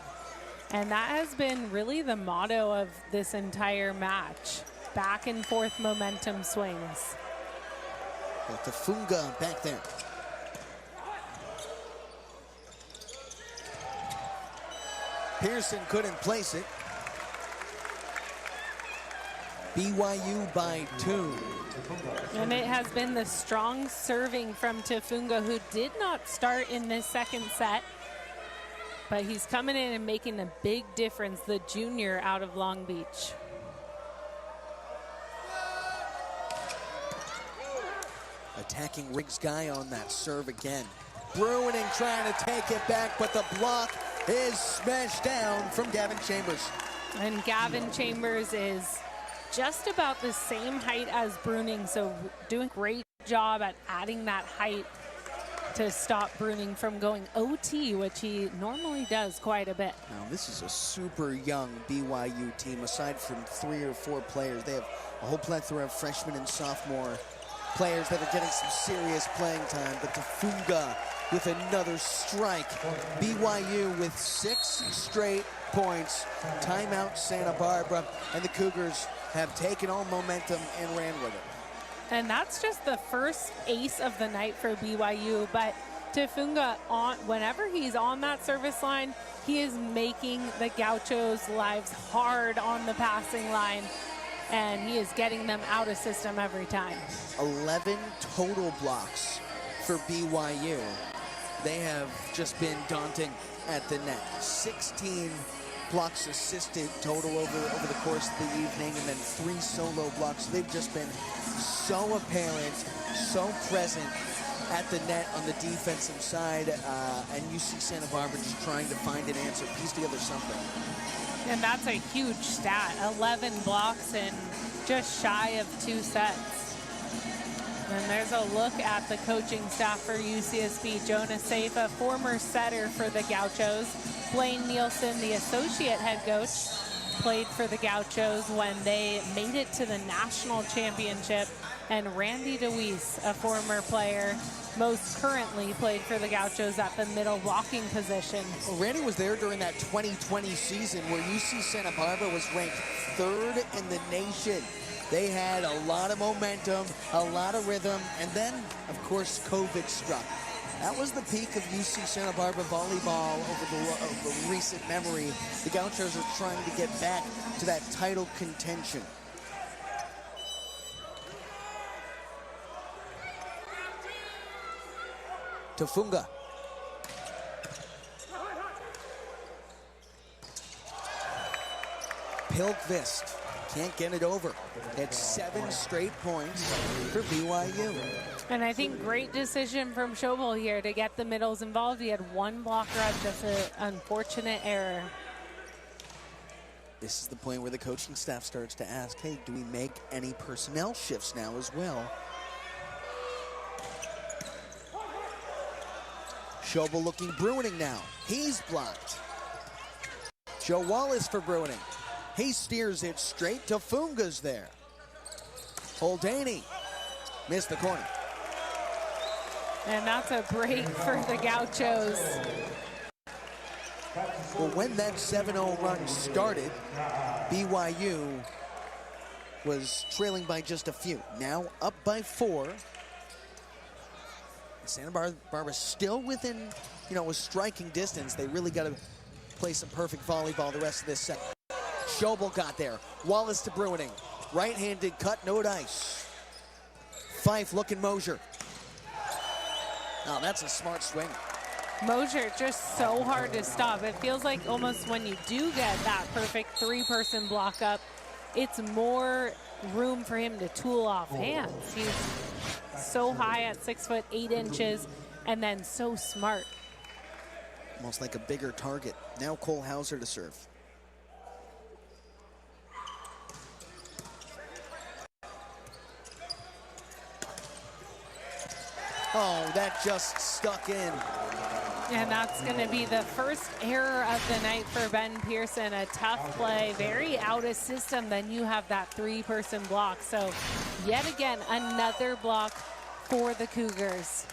And that has been really the motto of this entire match. Back and forth momentum swings. Well, Tafunga back there. Pearson couldn't place it. BYU by 2. And it has been the strong serving from Tafunga, who did not start in this second set. But he's coming in and making a big difference, the junior out of Long Beach. Attacking Riggs Guy on that serve again. Bruining trying to take it back, but the block is smashed down from Gavin Chambers. And Gavin Chambers is just about the same height as Bruning, so doing a great job at adding that height to stop Bruning from going OT, which he normally does quite a bit. Now, this is a super young BYU team. Aside from 3 or 4 players, they have a whole plethora of freshmen and sophomore players that are getting some serious playing time. But Tafunga with another strike. BYU with 6 straight points. Timeout Santa Barbara, and the Cougars have taken all momentum and ran with it. And that's just the first ace of the night for BYU, but Tafunga, whenever he's on that service line, he is making the Gauchos' lives hard on the passing line, and he is getting them out of system every time. 11 total blocks for BYU. They have just been daunting at the net. 16 blocks assisted total over the course of the evening, and then 3 solo blocks. They've just been so apparent, so present at the net on the defensive side, and UC Santa Barbara just trying to find an answer, piece together something. And that's a huge stat, 11 blocks in just shy of 2 sets. And there's a look at the coaching staff for UCSB. Jonah Seifa, former setter for the Gauchos. Blaine Nielsen, the associate head coach, played for the Gauchos when they made it to the national championship. And Randy DeWeese, a former player, most currently played for the Gauchos at the middle blocking position. Well, Randy was there during that 2020 season where UC Santa Barbara was ranked 3rd in the nation. They had a lot of momentum, a lot of rhythm, and then, of course, COVID struck. That was the peak of UC Santa Barbara volleyball over the recent memory. The Gauchos are trying to get back to that title contention. Tafunga. Pilkvist can't get it over. It's 7 straight points for BYU. And I think great decision from Schobel here to get the middles involved. He had 1 blocker out, just an unfortunate error. This is the point where the coaching staff starts to ask, hey, do we make any personnel shifts now as well? Schobel looking Bruining now. He's blocked. Joe Wallace for Bruining. He steers it straight to Funga's there. Holdaney missed the corner. And that's a break for the Gauchos. Well, when that 7-0 run started, BYU was trailing by just a few. Now up by 4. Santa Barbara still within, a striking distance. They really got to play some perfect volleyball the rest of this set. Schobel got there. Wallace to Bruining. Right-handed cut, no dice. Fife looking Mosier. Oh, that's a smart swing. Mosier just so hard to stop. It feels like almost when you do get that perfect 3-person block up, it's more room for him to tool off hands. He's so high at 6'8", and then so smart. Almost like a bigger target. Now Cole Hauser to serve. Oh, that just stuck in. And that's going to be the first error of the night for Ben Pearson. A tough play, very out of system. Then you have that 3-person block. So yet again, another block for the Cougars.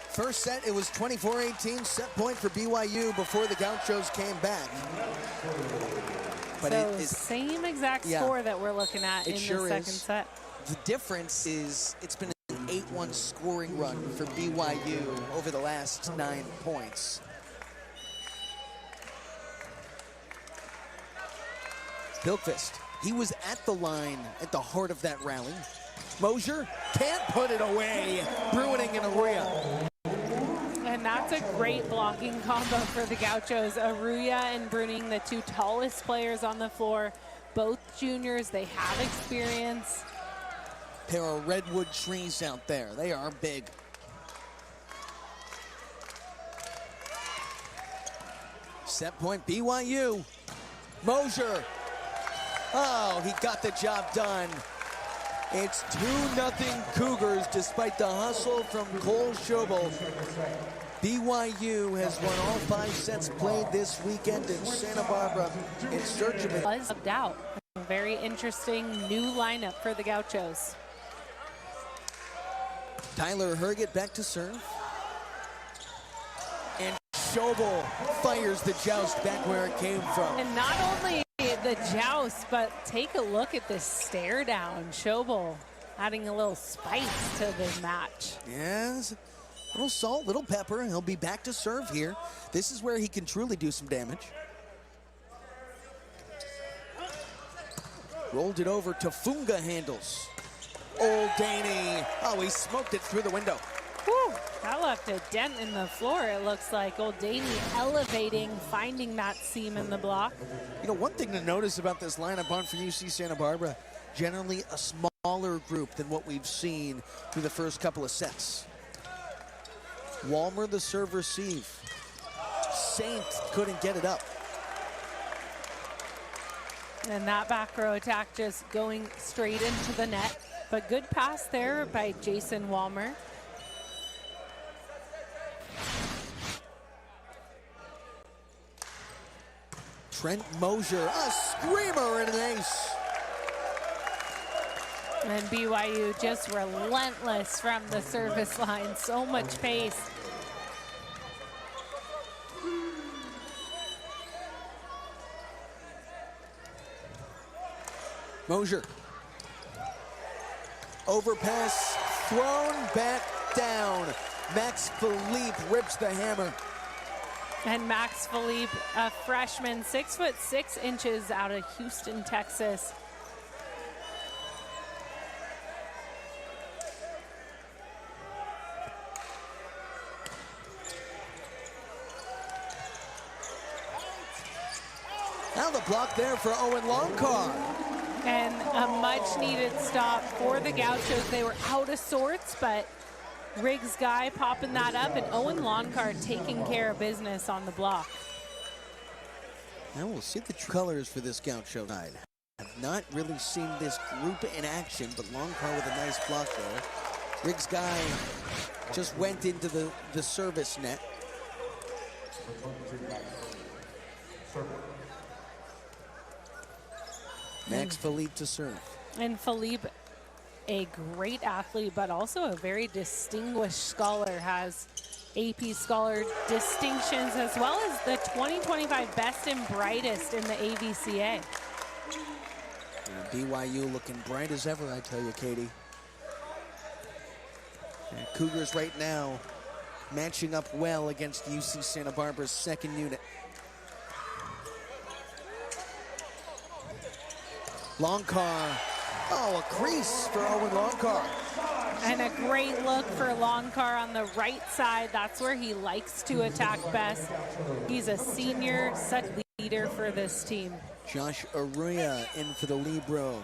First set, it was 24-18, set point for BYU before the Gauchos came back. But so same exact score that we're looking at in the second set. The difference is it's been an 8-1 scoring run for BYU over the last 9 points. Pilkvist, he was at the line at the heart of that rally. Mosier can't put it away. Bruining and Aruya. And that's a great blocking combo for the Gauchos. Aruya and Bruining, the 2 tallest players on the floor. Both juniors, they have experience. Pair of redwood trees out there. They are big. Set point BYU. Mosier. Oh, he got the job done. It's 2-0 Cougars despite the hustle from Cole Schobel. BYU has won all 5 sets played this weekend in Santa Barbara in search of it. Was of doubt. A very interesting new lineup for the Gauchos. Tyler Herget back to serve. Schobel fires the joust back where it came from. And not only the joust, but take a look at this stare down. Schobel adding a little spice to the match. Yes, little salt, little pepper, and he'll be back to serve here. This is where he can truly do some damage. Rolled it over to Funga handles. Old Danny. Oh, he smoked it through the window. Whew, that left a dent in the floor. It looks like Old Danny elevating, finding that seam in the block. You know, one thing to notice about this lineup on for UC Santa Barbara, generally a smaller group than what we've seen through the first couple of sets. Walmer the serve receive. Saint couldn't get it up. And that back row attack just going straight into the net. But good pass there by Jason Walmer. Trent Mosier, a screamer and an ace. And BYU just relentless from the service line. So much pace. Mosier. Overpass, thrown back down. Max Philippe rips the hammer. And Max Philippe, a freshman, 6'6" out of Houston, Texas. Now the block there for Owen Longcar. And a much-needed stop for the Gauchos. They were out of sorts, but Riggs guy popping that up, and Owen Longcar taking care of business on the block. Now we'll see the true colors for this Gaucho side. I've not really seen this group in action, but Longcar with a nice block there. Riggs guy just went into the service net. Max Philippe to serve. And Philippe, a great athlete, but also a very distinguished scholar, has AP Scholar distinctions, as well as the 2025 Best and Brightest in the AVCA. BYU looking bright as ever, I tell you, Katie. And Cougars right now matching up well against UC Santa Barbara's second unit. Longcar, oh, a crease for Owen Longcar. And a great look for Longcar on the right side. That's where he likes to attack best. He's a senior, such leader for this team. Josh Arroyo in for the libero.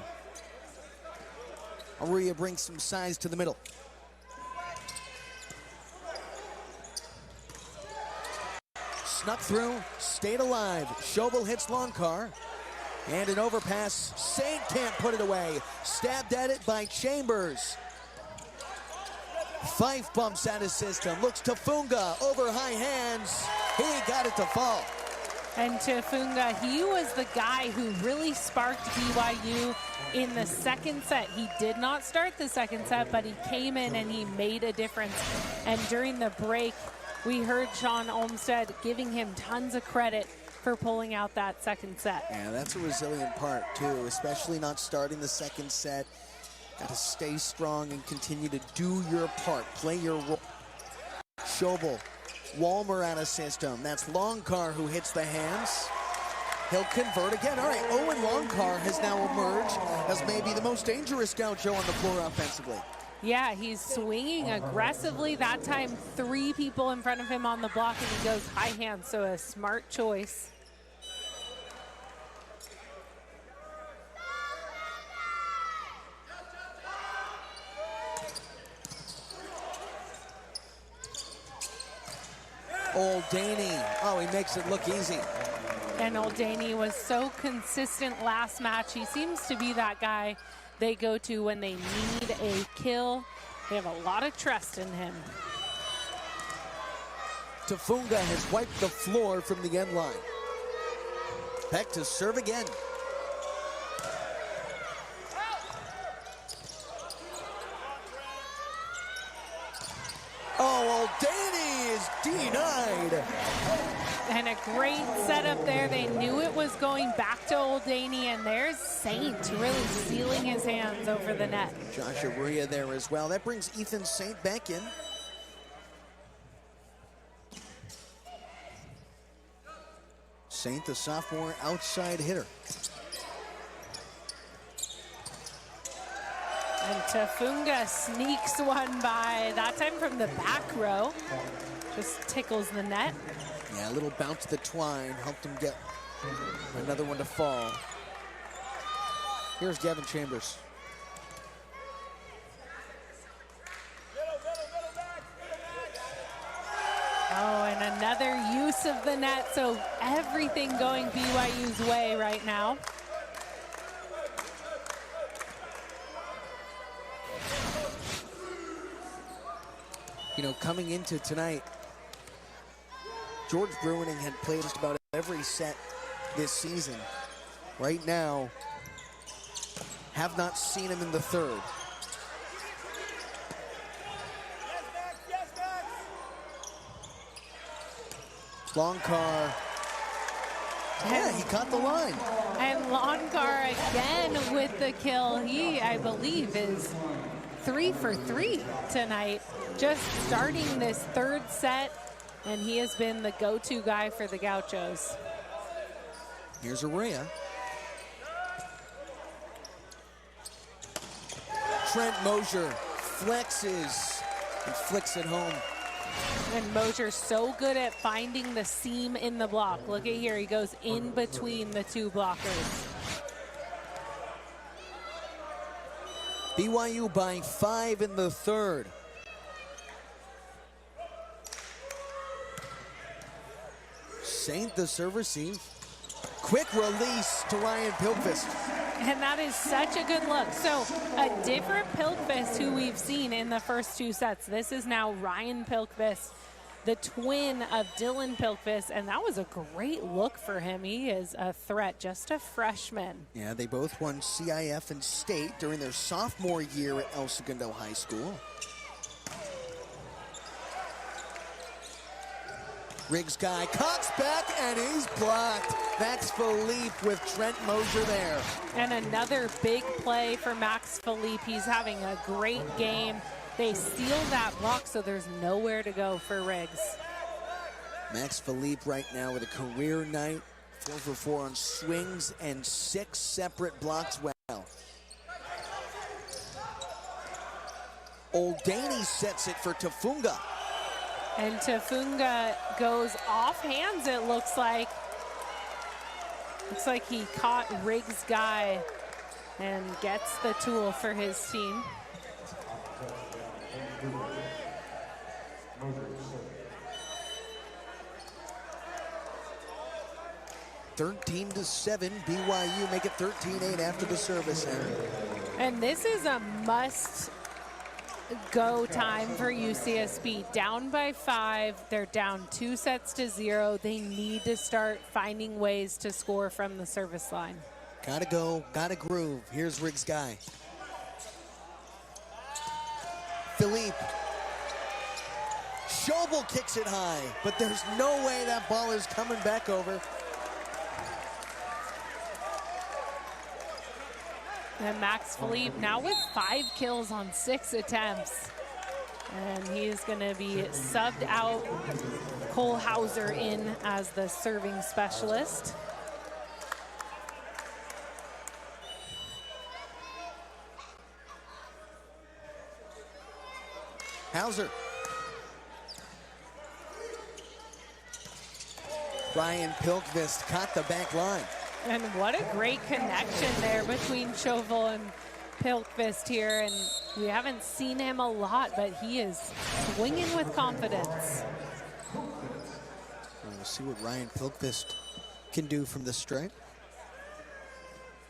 Arroyo brings some size to the middle. Snuck through, stayed alive. Schobel hits Longcar. And an overpass. Saint can't put it away. Stabbed at it by Chambers. Fife bumps out his system. Looks to Funga. Over high hands. He got it to fall. And Funga, he was the guy who really sparked BYU in the second set. He did not start the second set, but he came in and he made a difference. And during the break, we heard Sean Olmstead giving him tons of credit for pulling out that second set. Yeah, that's a resilient part too, especially not starting the second set. Got to stay strong and continue to do your part, play your role. Schobel, Walmer out of system. That's Longcar who hits the hands. He'll convert again. All right, Owen Longcar has now emerged as maybe the most dangerous Gaucho on the floor offensively. Yeah, he's swinging aggressively. That time, 3 people in front of him on the block, and he goes high hand, so a smart choice. Old Danny, oh, he makes it look easy. And Old Danny was so consistent last match. He seems to be that guy they go to when they need a kill. They have a lot of trust in him. Tafunga has wiped the floor from the end line. Peck to serve again. Oh, Old Danny is denied. And a great setup there. They knew it was going back to Oldani, and there's Saint really sealing his hands over the net. Josh Aruya there as well. That brings Ethan Saint back in. Saint, the sophomore outside hitter. And Tafunga sneaks one by, that time from the back row. Just tickles the net. Yeah, a little bounce to the twine, helped him get another one to fall. Here's Gavin Chambers. Oh, and another use of the net, so everything going BYU's way right now. You know, coming into tonight, George Bruining had played just about every set this season. Right now, have not seen him in the third. Longcar. Yeah, he caught the line. And Longcar again with the kill. He, I believe, is 3 for 3 tonight. Just starting this third set, and he has been the go-to guy for the Gauchos. Here's Aruya. Trent Mosier flexes and flicks it home. And Mosier's so good at finding the seam in the block. Look at here, he goes in between the two blockers. BYU by 5 in the third. Saint, the serve receive. Quick release to Ryan Pilkvist. And that is such a good look. So a different Pilkvist who we've seen in the first two sets. This is now Ryan Pilkvist, the twin of Dylan Pilkvist, and that was a great look for him. He is a threat, just a freshman. Yeah, they both won CIF and state during their sophomore year at El Segundo High School. Riggs guy cocks back and he's blocked. Max Philippe with Trent Mosier there. And another big play for Max Philippe. He's having a great game. They steal that block, so there's nowhere to go for Riggs. Max Philippe right now with a career night. 4 for 4 on swings and 6 separate blocks well. Oldani sets it for Tafunga. And Tafunga goes off hands, it looks like. Looks like he caught Riggs' guy and gets the tool for his team. (13-7), BYU make it 13-8 after the service end. And this is a must go time for UCSB. Down by 5, they're down 2-0. They need to start finding ways to score from the service line. Gotta go, gotta groove. Here's Riggs' guy. Philippe. Schobel kicks it high, but there's no way that ball is coming back over. And Max Philippe now with 5 kills on 6 attempts. And he's gonna be subbed out. Cole Hauser in as the serving specialist. Hauser. Ryan Pilkvist caught the back line. And what a great connection there between Chauvel and Pilkvist here. And we haven't seen him a lot, but he is swinging with confidence. We'll see what Ryan Pilkvist can do from the stripe.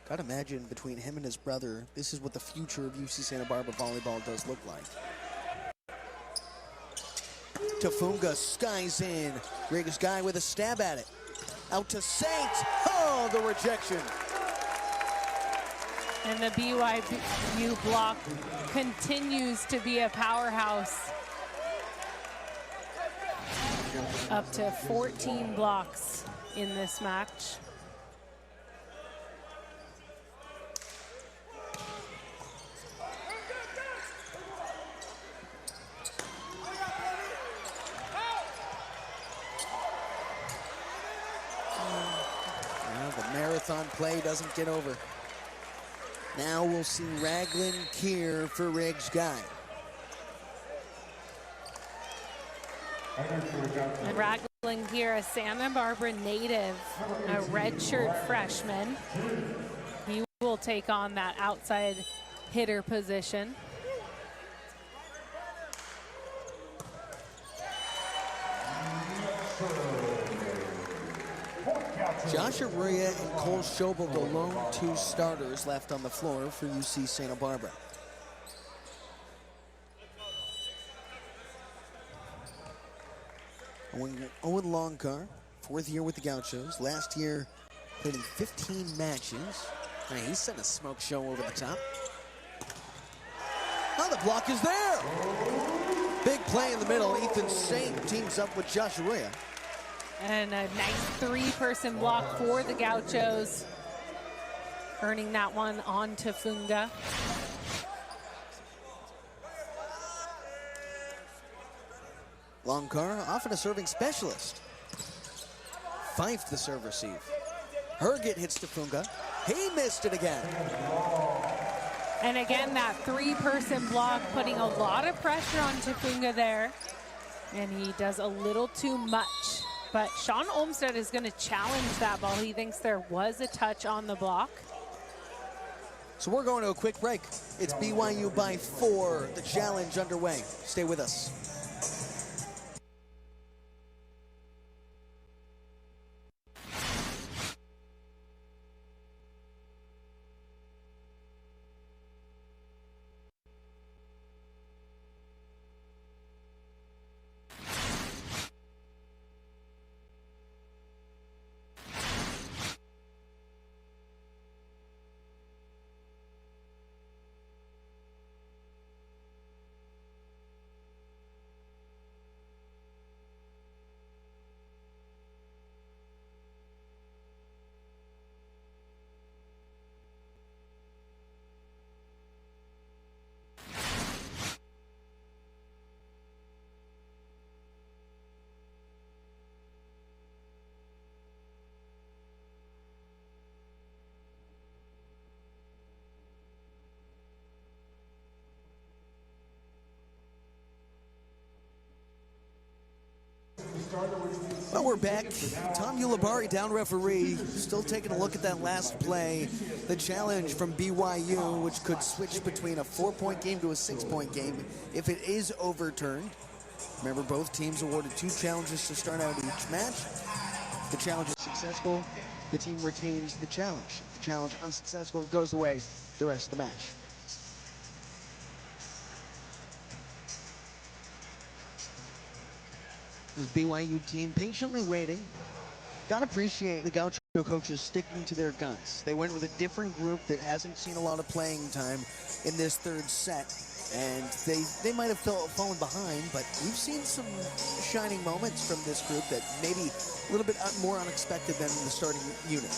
Gotta imagine between him and his brother, this is what the future of UC Santa Barbara volleyball does look like. Tafunga skies in. Riggs' guy with a stab at it. Out to Saint. Oh, the rejection. And the BYU block continues to be a powerhouse. Up to 14 blocks in this match. The marathon play doesn't get over. Now we'll see Raglan Kier for Riggs Guy. And Raglan Kier, a Santa Barbara native, a redshirt freshman. He will take on that outside hitter position. Josh Arroyo and Cole Schobel, the lone two starters left on the floor for UC Santa Barbara. Owen Longcar, fourth year with the Gauchos. Last year, played in 15 matches. And he sent a smoke show over the top. Oh, the block is there! Big play in the middle. Ethan Saint teams up with Josh Arroyo. And a nice three-person block for the Gauchos, earning that one on to Funga. Longcar, often a serving specialist. Fife the serve receive. Herget hits to Funga. He missed it again. And again, that three-person block putting a lot of pressure on Funga there. And he does a little too much. But Sean Olmstead is going to challenge that ball. He thinks there was a touch on the block. So we're going to a quick break. It's BYU by 4. The challenge underway. Stay with us. Well, we're back. Tom Ulibarri, down referee, still taking a look at that last play. The challenge from BYU, which could switch between a 4-point game to a 6-point game if it is overturned. Remember, both teams awarded 2 challenges to start out each match. If the challenge is successful, the team retains the challenge. If the challenge unsuccessful, it goes away the rest of the match. This BYU team patiently waiting. Gotta appreciate the Gaucho coaches sticking to their guns. They went with a different group that hasn't seen a lot of playing time in this third set. And they might have fallen behind, but we've seen some shining moments from this group that maybe a little bit more unexpected than the starting unit.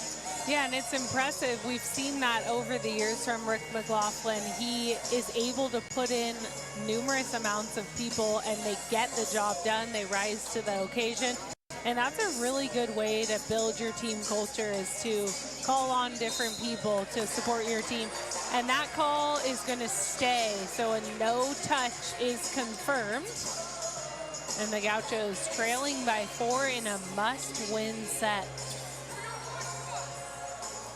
Yeah, and it's impressive. We've seen that over the years from Rick McLaughlin. He is able to put in numerous amounts of people, and they get the job done. They rise to the occasion. And that's a really good way to build your team culture, is to call on different people to support your team. And that call is going to stay. So a no touch is confirmed. And the Gauchos trailing by 4 in a must-win set.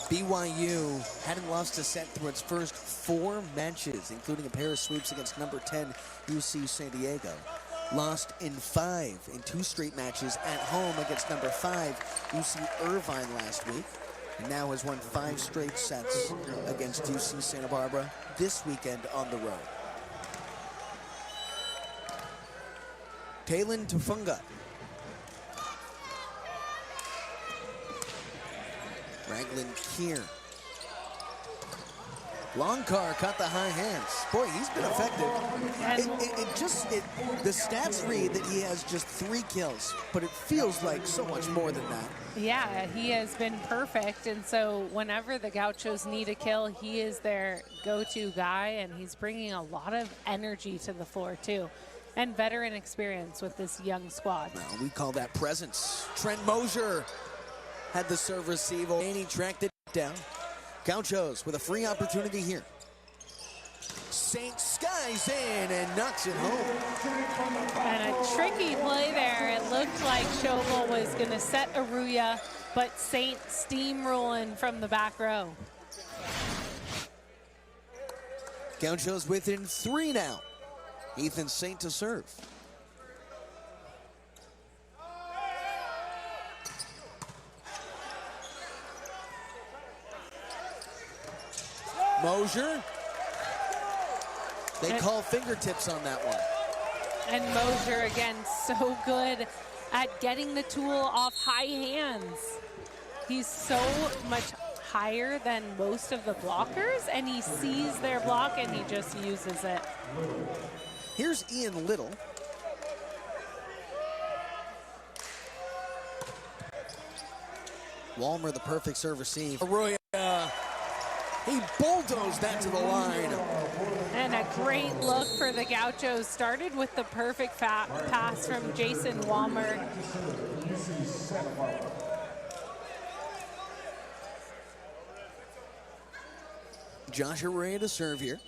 BYU hadn't lost a set through its first 4 matches, including a pair of sweeps against number 10 UC San Diego. Lost in 5 in 2 straight matches at home against number 5 UC Irvine last week, and now has won 5 straight sets against UC Santa Barbara this weekend on the road. Talon Tufunga. Raglan Kier. Long car caught the high hands. Boy, he's been effective. The stats read that he has just 3 kills, but it feels like so much more than that. Yeah, he has been perfect, and so whenever the Gauchos need a kill, he is their go-to guy, and he's bringing a lot of energy to the floor too, and veteran experience with this young squad. Well, we call that presence. Trent Mosier had the serve receive, and he tracked it down. Gauchos with a free opportunity here. Saint skies in and knocks it home. And a tricky play there. It looked like Schobel was going to set Aruya, but Saint steamrolling from the back row. Gauchos within 3 now. Ethan Saint to serve. Mosier. They call fingertips on that one. And Mosier, again, so good at getting the tool off high hands. He's so much higher than most of the blockers, and he sees their block and he just uses it. Here's Ian Little. Walmer, the perfect serve receive. Aruya. He bulldozed that to the line. And a great look for the Gauchos. Started with the perfect pass from Jason Walmer. Josh Aruya to serve here.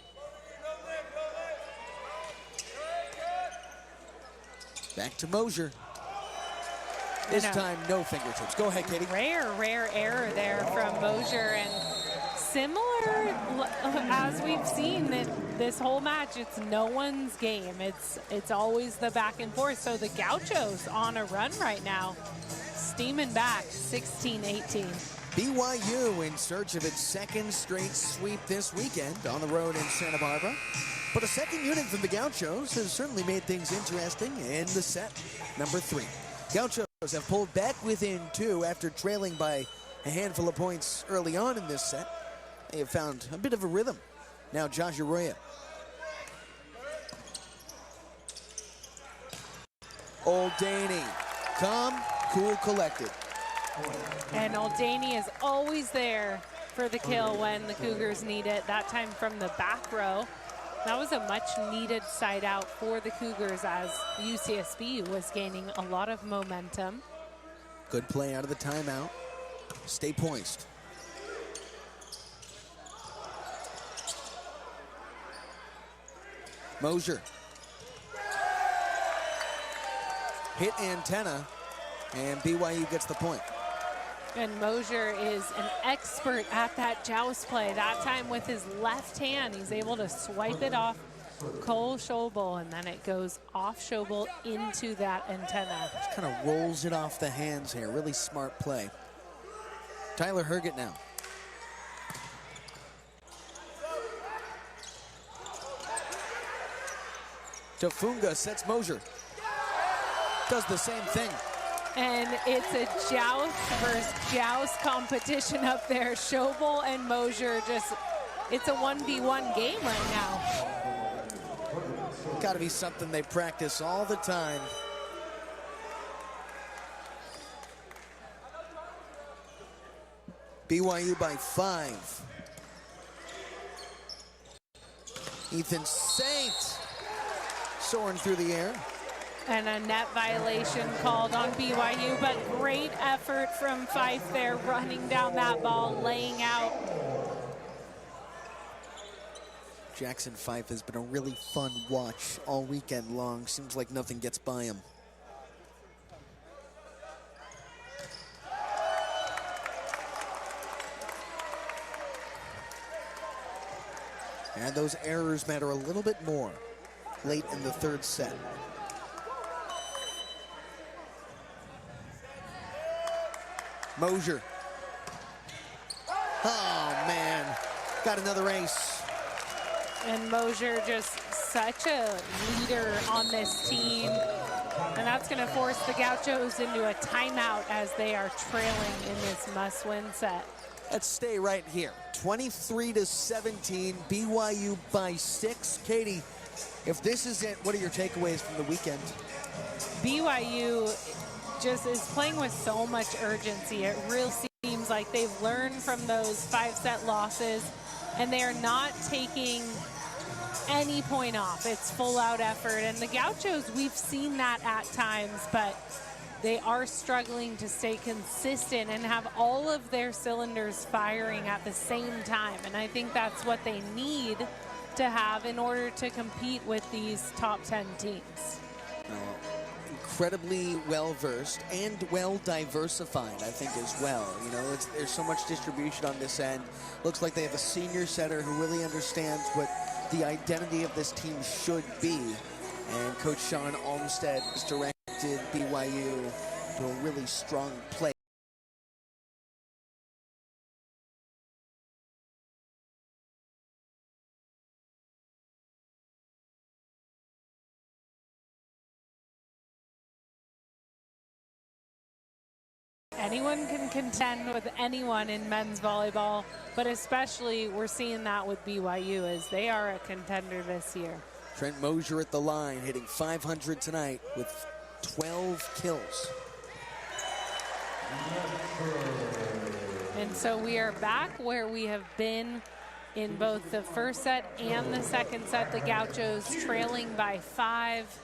Back to Mosier. This time, no fingertips. Go ahead, Katie. Rare error there from Mosier, and similar as we've seen this whole match, it's no one's game. It's always the back and forth. So the Gauchos on a run right now, steaming back 16-18. BYU in search of its 2nd straight sweep this weekend on the road in Santa Barbara. But a second unit from the Gauchos has certainly made things interesting in the set number 3. Gauchos have pulled back within 2 after trailing by a handful of points early on in this set. They have found a bit of a rhythm. Now Josh Aruya. Old Daney, calm, cool, collected. And Oldaney is always there for the kill when the Cougars need it, that time from the back row. That was a much needed side out for the Cougars as UCSB was gaining a lot of momentum. Good play out of the timeout. Stay poised. Mosier. Hit antenna, and BYU gets the point. And Mosier is an expert at that joust play. That time with his left hand, he's able to swipe it off Cole Schobel, and then it goes off Schobel into that antenna. Just kind of rolls it off the hands here. Really smart play. Tyler Herget now. Tafunga sets Mosier. Does the same thing. And it's a joust versus joust competition up there. Schobel and Mosier it's a 1v1 game right now. Got to be something they practice all the time. BYU by 5. Ethan Saint soaring through the air. And a net violation called on BYU, but great effort from Fife there, running down that ball, laying out. Jackson Fife has been a really fun watch all weekend long. Seems like nothing gets by him. And those errors matter a little bit more late in the 3rd set. Mosier. Oh, man. Got another ace. And Mosier just such a leader on this team. And that's going to force the Gauchos into a timeout as they are trailing in this must-win set. Let's stay right here. 23-17, BYU by 6. Katie, if this is it, what are your takeaways from the weekend? BYU just is playing with so much urgency. It really seems like they've learned from those 5-set losses, and they are not taking any point off. It's full out effort. And the Gauchos, we've seen that at times, but they are struggling to stay consistent and have all of their cylinders firing at the same time. And I think that's what they need to have in order to compete with these top 10 teams. Incredibly well-versed and well-diversified, I think, as well. You know, there's so much distribution on this end. Looks like they have a senior setter who really understands what the identity of this team should be. And Coach Sean Olmstead has directed BYU to a really strong play. Anyone can contend with anyone in men's volleyball, but especially we're seeing that with BYU as they are a contender this year. Trent Mosier at the line, hitting .500 tonight with 12 kills. And so we are back where we have been in both the first set and the second set. The Gauchos trailing by 5.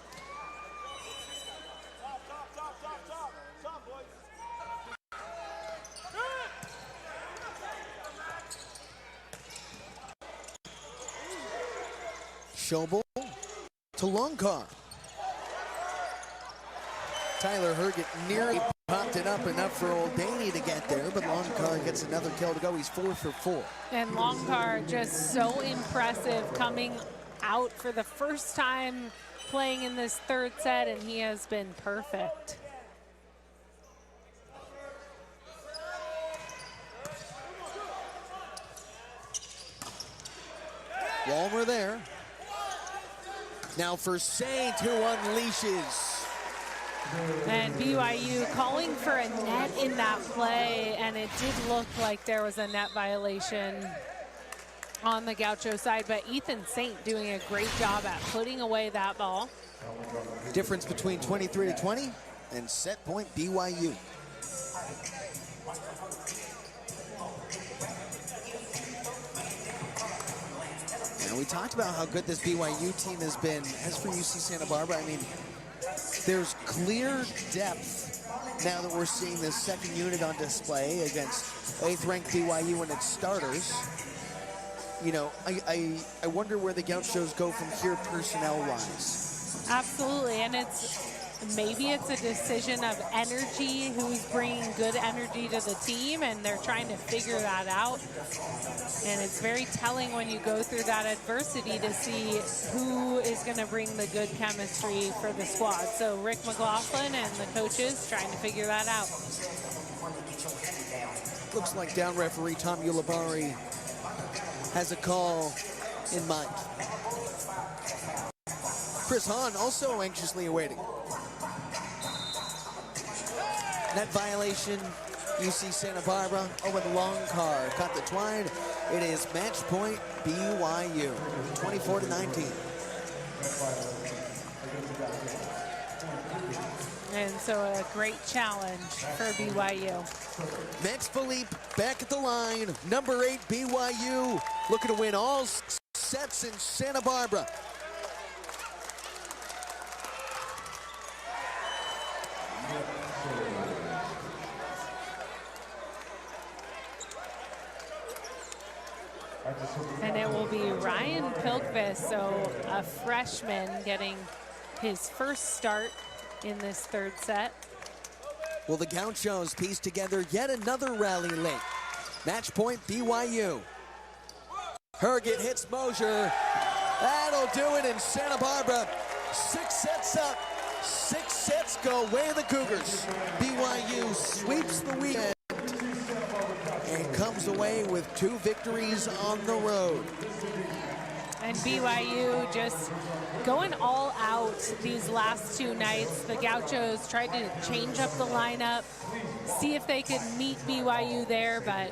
Schobel to Longcar. Tyler Herget nearly popped it up enough for Old Daney to get there, but Longcar gets another kill to go. He's 4 for 4. And Longcar just so impressive coming out for the first time playing in this third set, and he has been perfect. Walmer there. Now for Saint, who unleashes. And BYU calling for a net in that play, and it did look like there was a net violation on the Gaucho side, but Ethan Saint doing a great job at putting away that ball. Difference between 23-20 and set point BYU. And we talked about how good this BYU team has been. As for UC Santa Barbara, I mean, there's clear depth now that we're seeing this second unit on display against 8th-ranked BYU and its starters. You know, I wonder where the Gauchos go from here personnel-wise. Absolutely, and maybe it's a decision of energy, who's bringing good energy to the team, and they're trying to figure that out. And it's very telling when you go through that adversity to see who is going to bring the good chemistry for the squad. So Rick McLaughlin and the coaches trying to figure that out. Looks like down referee Tom Ulibarri has a call in mind. Chris Hahn also anxiously awaiting. Net violation, UC Santa Barbara. Owen Longcar caught the twine. It is match point BYU, 24-19. And so a great challenge for BYU. Max Philippe back at the line. Number 8 BYU looking to win all sets in Santa Barbara. And it will be Ryan Pilkvist, so a freshman, getting his first start in this third set. Well, the Gauchos piece together yet another rally late. Match point BYU. Herget hits Mosier. That'll do it in Santa Barbara. 6 sets up. 6 sets go way the Cougars. BYU sweeps the weekend and comes away with 2 victories on the road. And BYU just going all out these last 2 nights. The Gauchos tried to change up the lineup, see if they could meet BYU there, but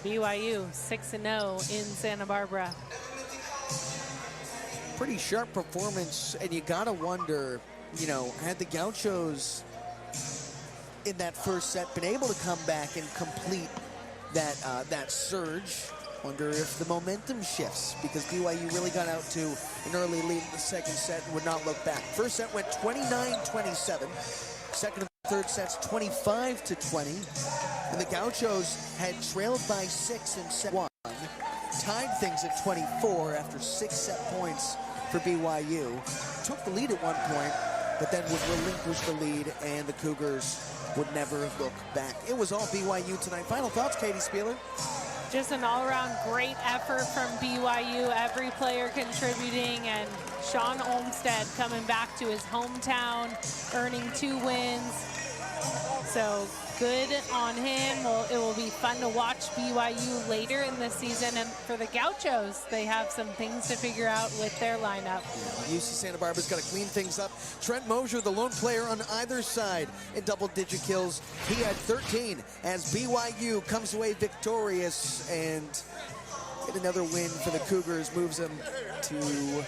BYU 6-0 in Santa Barbara. Pretty sharp performance, and you gotta wonder, you know, had the Gauchos in that first set been able to come back and complete that surge, wonder if the momentum shifts, because BYU really got out to an early lead in the second set and would not look back. First set went 29-27. Second and third sets 25-20. And the Gauchos had trailed by 6 in set 1. Tied things at 24 after 6 set points for BYU. Took the lead at one point, but then would relinquish the lead, and the Cougars would never look back. It was all BYU tonight. Final thoughts, Katie Spieler? Just an all-around great effort from BYU, every player contributing, and Sean Olmstead coming back to his hometown, earning 2 wins. So good on him. Well, it will be fun to watch BYU later in the season. And for the Gauchos, they have some things to figure out with their lineup. UC Santa Barbara's got to clean things up. Trent Mosier, the lone player on either side in double-digit kills. He had 13 as BYU comes away victorious, and get another win for the Cougars moves them to